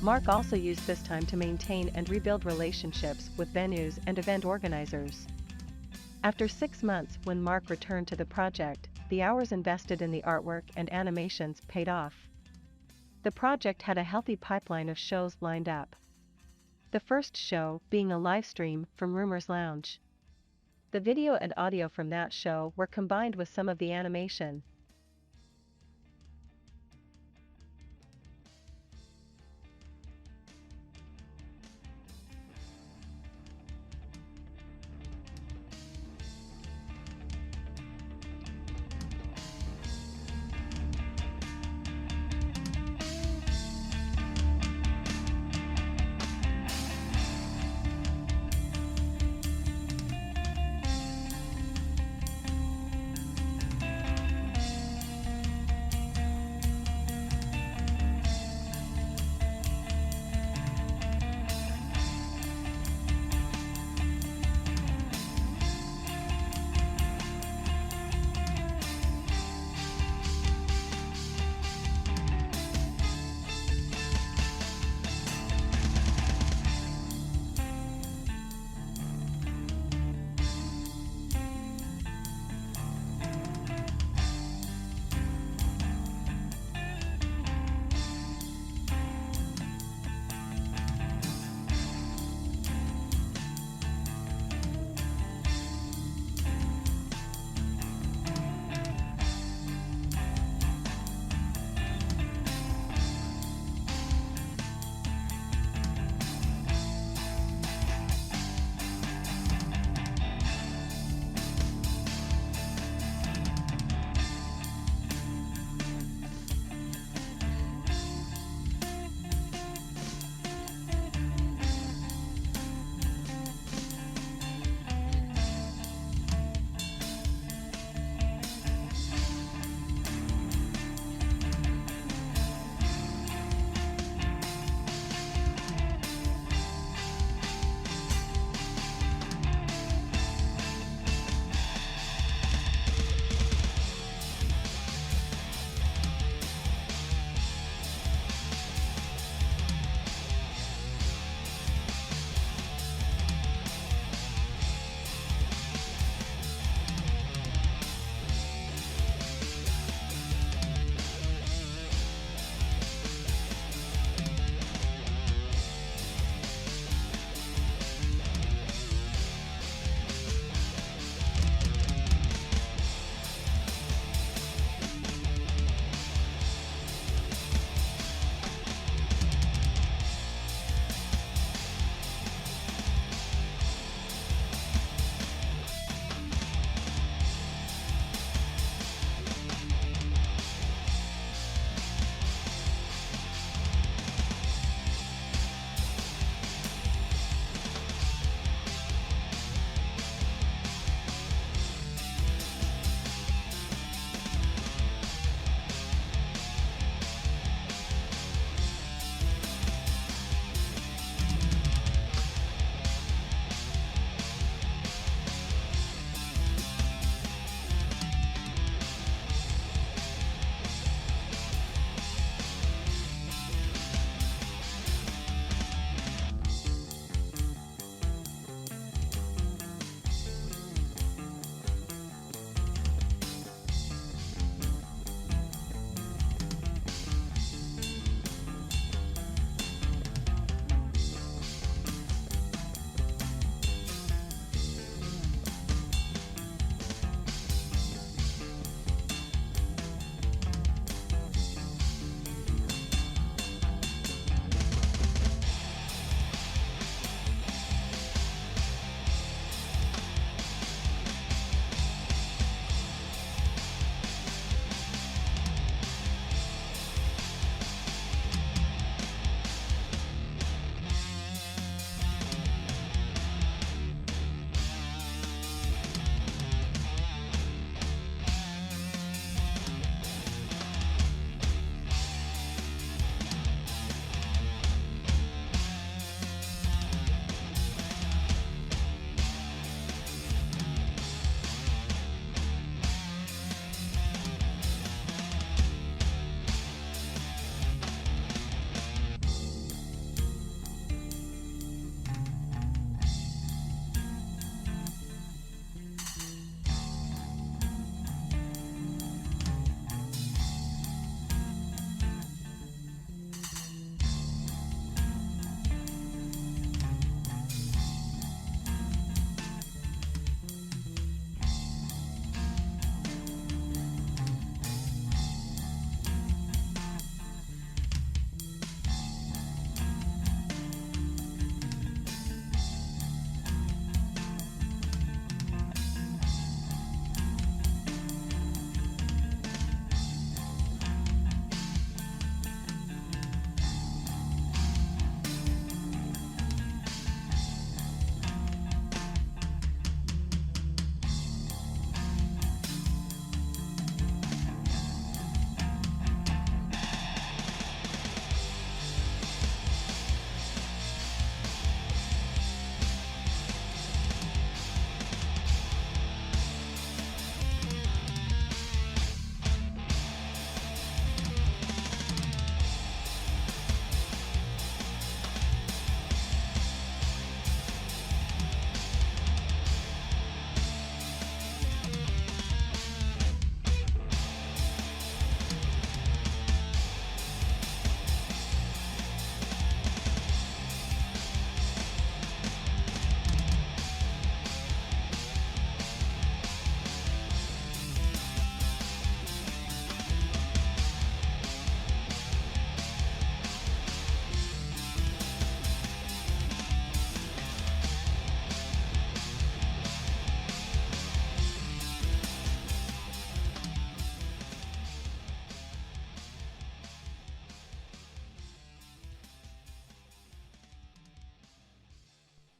Mark also used this time to maintain and rebuild relationships with venues and event organizers. After 6 months, when Mark returned to the project, the hours invested in the artwork and animations paid off. The project had a healthy pipeline of shows lined up. The first show being a live stream from Rumors Lounge. The video and audio from that show were combined with some of the animation.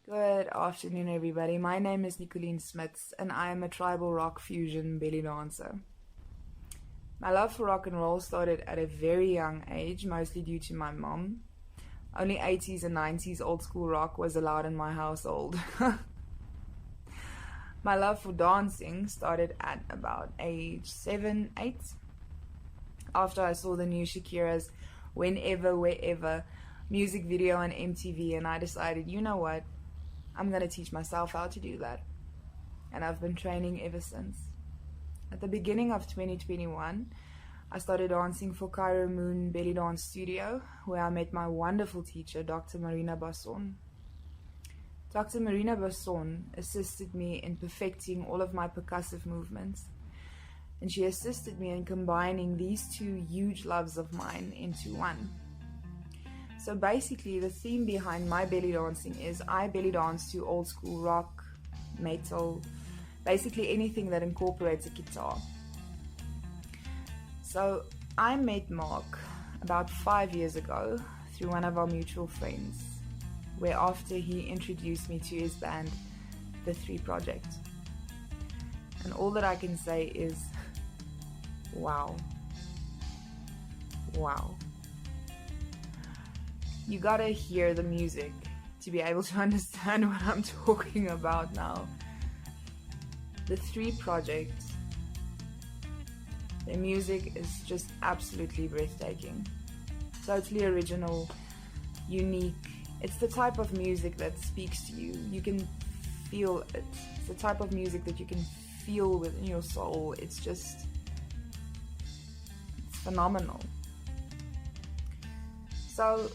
Good afternoon, everybody. My name is Nicolene Smuts, and I am a tribal rock fusion belly dancer. My love for rock and roll started at a very young age, mostly due to my mom. Only 80s and 90s old school rock was allowed in my household. My love for dancing started at about age 7, 8. After I saw the new Shakira's Whenever, Wherever music video on MTV, and I decided, you know what, I'm going to teach myself how to do that. And I've been training ever since. At the beginning of 2021, I started dancing for Cairo Moon Belly Dance Studio, where I met my wonderful teacher, Dr. Marina Basson. Dr. Marina Basson assisted me in perfecting all of my percussive movements, and she assisted me in combining these two huge loves of mine into one. So basically, the theme behind my belly dancing is I belly dance to old school rock, metal, basically anything that incorporates a guitar. So I met Mark about 5 years ago through one of our mutual friends, where after he introduced me to his band, The 3 Project. And all that I can say is, wow. Wow. You gotta hear the music to be able to understand what I'm talking about now. The 3 Project, their music is just absolutely breathtaking. Totally original, unique. It's the type of music that speaks to you. You can feel it. It's the type of music that you can feel within your soul. It's phenomenal. So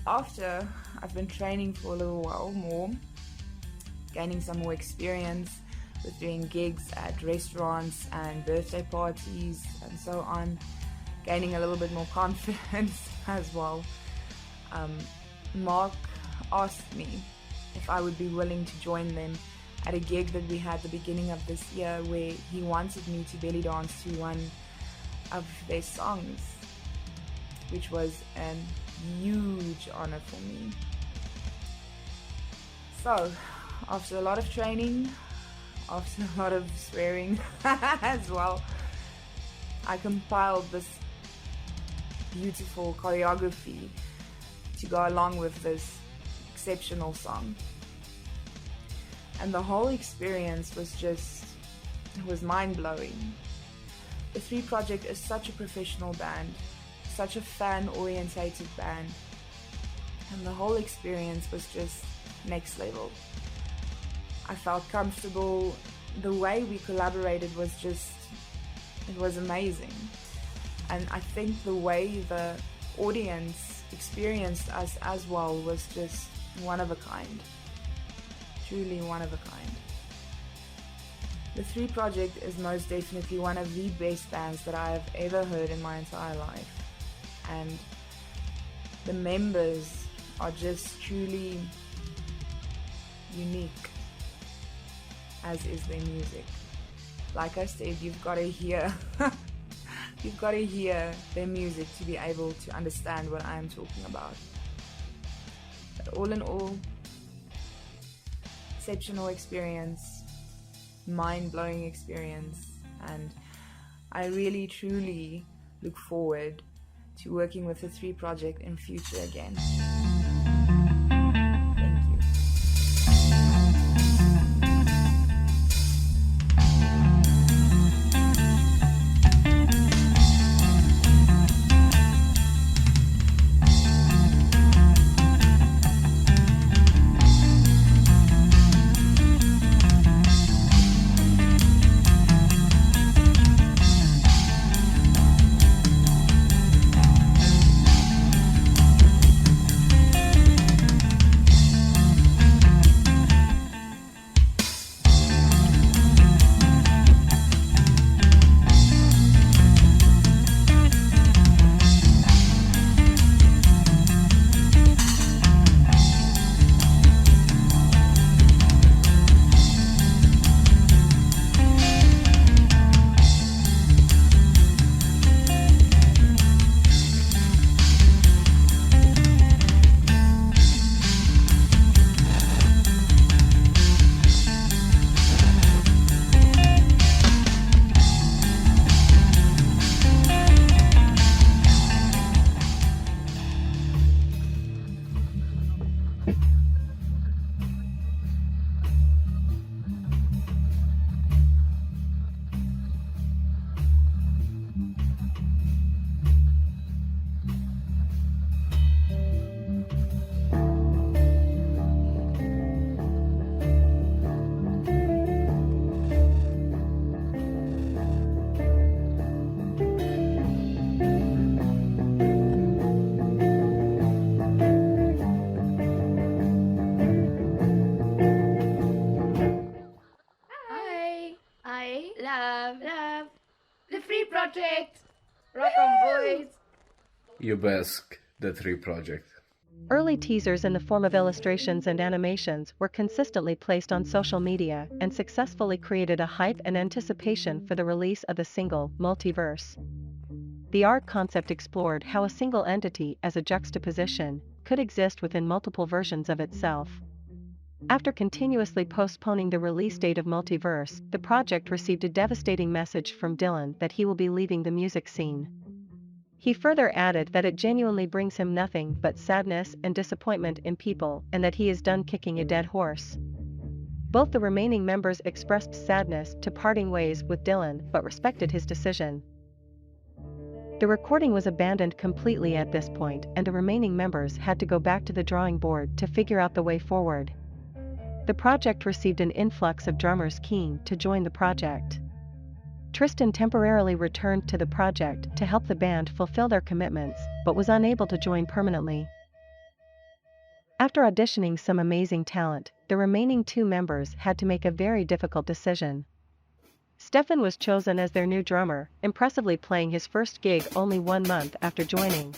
after I've been training for a little while more, gaining some more experience with doing gigs at restaurants and birthday parties and so on, gaining a little bit more confidence as well, Mark asked me if I would be willing to join them at a gig that we had the beginning of this year, where he wanted me to belly dance to one of their songs, which was a huge honor for me. So after a lot of training, after a lot of swearing as well, I compiled this beautiful choreography to go along with this exceptional song. And the whole experience was mind-blowing. The 3 Project is such a professional band, such a fan-orientated band, and the whole experience was just next level. I felt comfortable. The way we collaborated was it was amazing. And I think the way the audience experienced us as well was just one of a kind. Truly one of a kind. The 3 Project is most definitely one of the best bands that I have ever heard in my entire life. And the members are just truly unique, as is their music. Like I said, you've got to hear their music to be able to understand what I'm talking about. But all in all, exceptional experience, mind-blowing experience, and I really truly look forward to working with the 3 Project in future again. project! Rock on, boys! Ubesk, the 3 project. Early teasers in the form of illustrations and animations were consistently placed on social media and successfully created a hype and anticipation for the release of the single, Multiverse. The art concept explored how a single entity as a juxtaposition could exist within multiple versions of itself. After continuously postponing the release date of Multiverse, the project received a devastating message from Dillon that he will be leaving the music scene. He further added that it genuinely brings him nothing but sadness and disappointment in people and that he is done kicking a dead horse. Both the remaining members expressed sadness to parting ways with Dillon but respected his decision. The recording was abandoned completely at this point, and the remaining members had to go back to the drawing board to figure out the way forward. The project received an influx of drummers keen to join the project. Tristan temporarily returned to the project to help the band fulfill their commitments, but was unable to join permanently. After auditioning some amazing talent, the remaining 2 members had to make a very difficult decision. Stephan was chosen as their new drummer, impressively playing his first gig only 1 month after joining.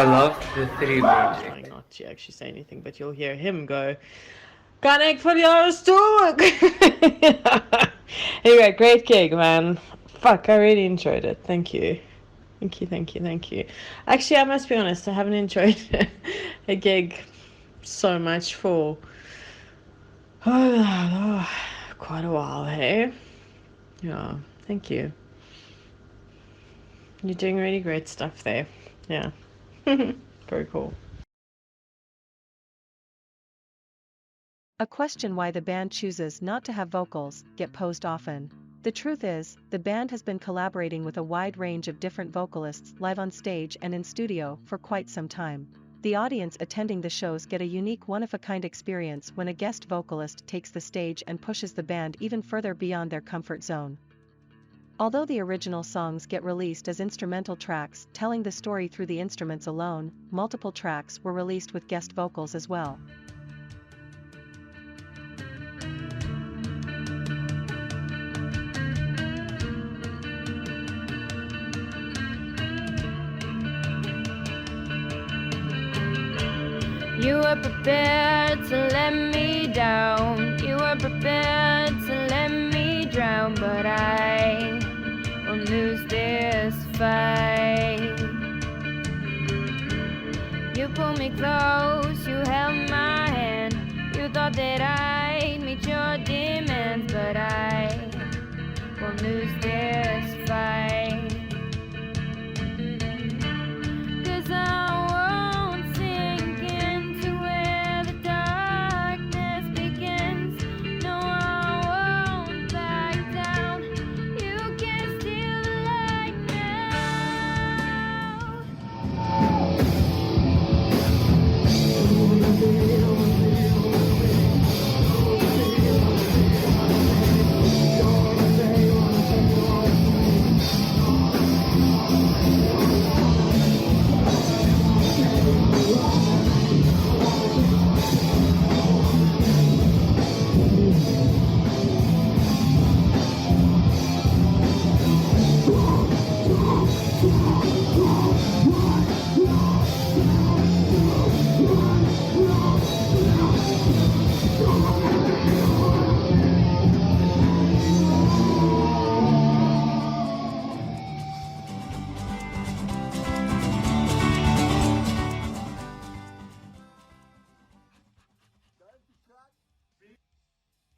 love the three project. Trying not to actually say anything, but you'll hear him go, "Kan ek vir jou stoel?" Anyway, great gig, man. Fuck, I really enjoyed it. Thank you. Thank you. Actually, I must be honest, I haven't enjoyed a gig so much for quite a while, hey? Yeah, thank you. You're doing really great stuff there. Yeah. Very cool. A question why the band chooses not to have vocals get posed often. The truth is, the band has been collaborating with a wide range of different vocalists live on stage and in studio for quite some time. The audience attending the shows get a unique one-of-a-kind experience when a guest vocalist takes the stage and pushes the band even further beyond their comfort zone. Although the original songs get released as instrumental tracks telling the story through the instruments alone, multiple tracks were released with guest vocals as well. You were prepared to let me down. You were prepared to let me drown. But I won't lose this fight. You pulled me close, you held my hand. You thought that I'd meet your demands. But I won't lose this fight. 'Cause I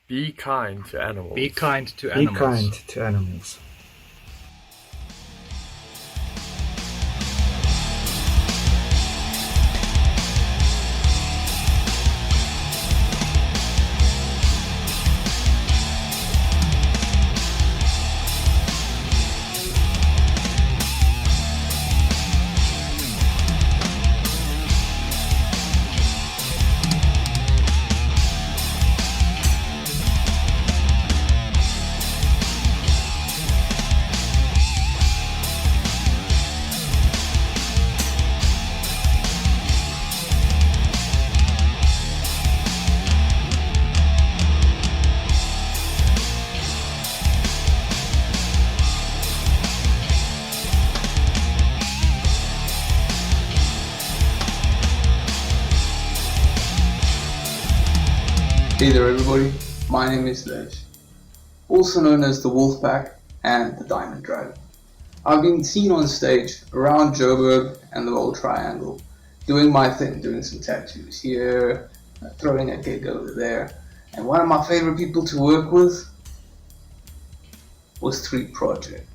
Be kind to animals. Be kind to Be animals. kind to animals. Hey there everybody, my name is Viedge, also known as the Wolfpack and the Diamond Dragon. I've been seen on stage around Joburg and the whole triangle, doing my thing, doing some tattoos here, throwing a gig over there, and one of my favorite people to work with was 3 Project.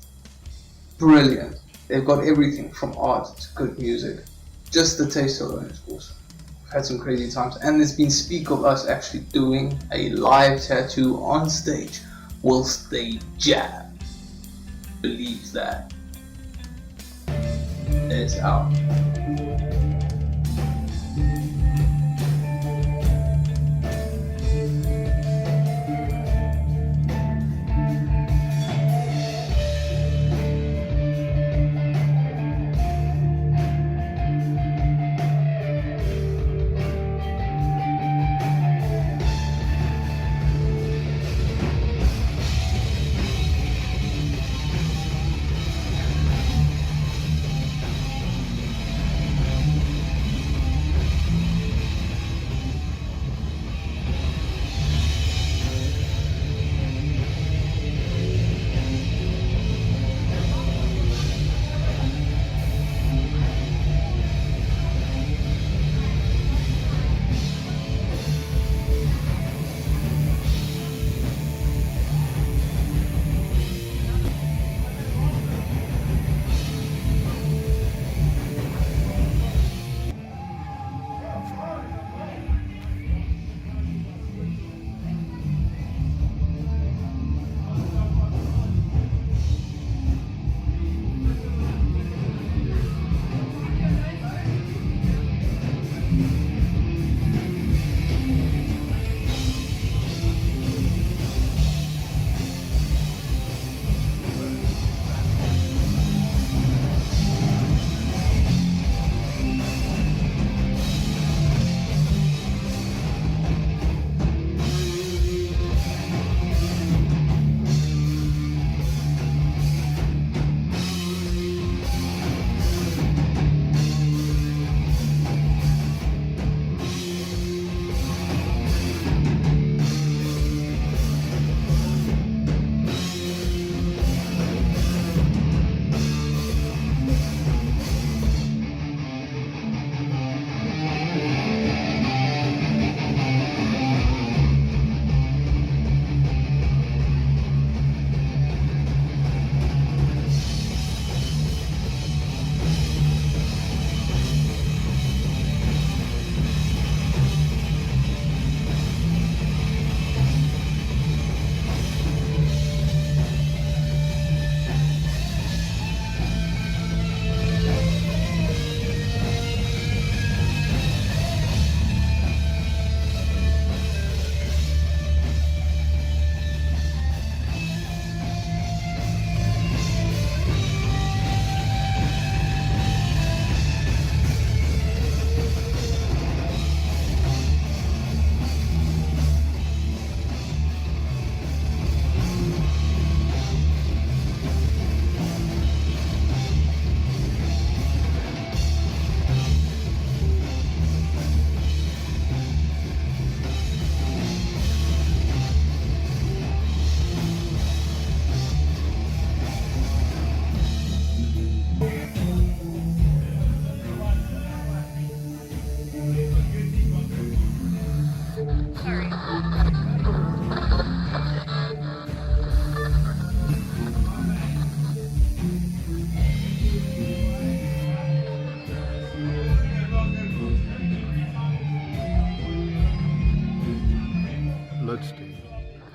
Brilliant, they've got everything from art to good music, just the taste alone is awesome. Had some crazy times, and there's been speak of us actually doing a live tattoo on stage whilst they jam. Believe that. It's out.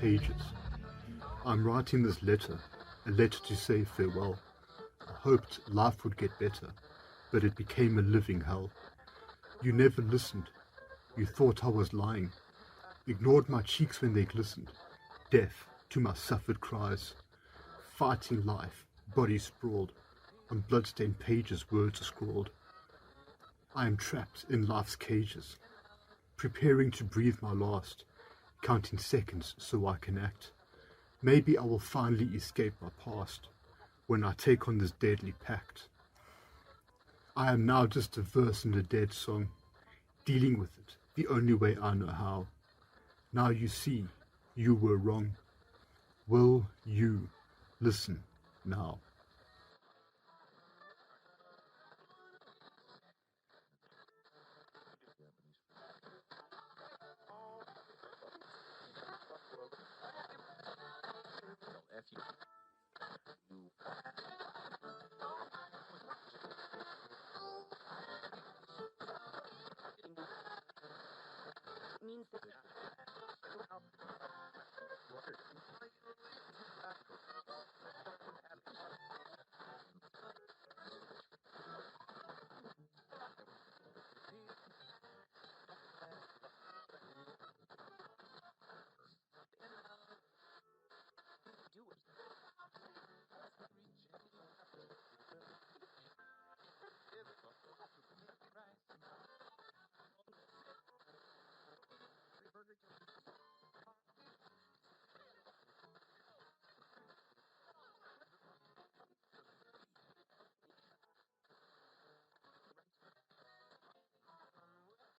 pages. I'm writing this letter, a letter to say farewell. I hoped life would get better, but it became a living hell. You never listened. You thought I was lying. Ignored my cheeks when they glistened, deaf to my suffered cries. Fighting life, body sprawled, on bloodstained pages words are scrawled. I am trapped in life's cages, preparing to breathe my last, counting seconds so I can act. Maybe I will finally escape my past when I take on this deadly pact. I am now just a verse in a dead song, dealing with it the only way I know how. Now you see, you were wrong. Will you listen now? Means that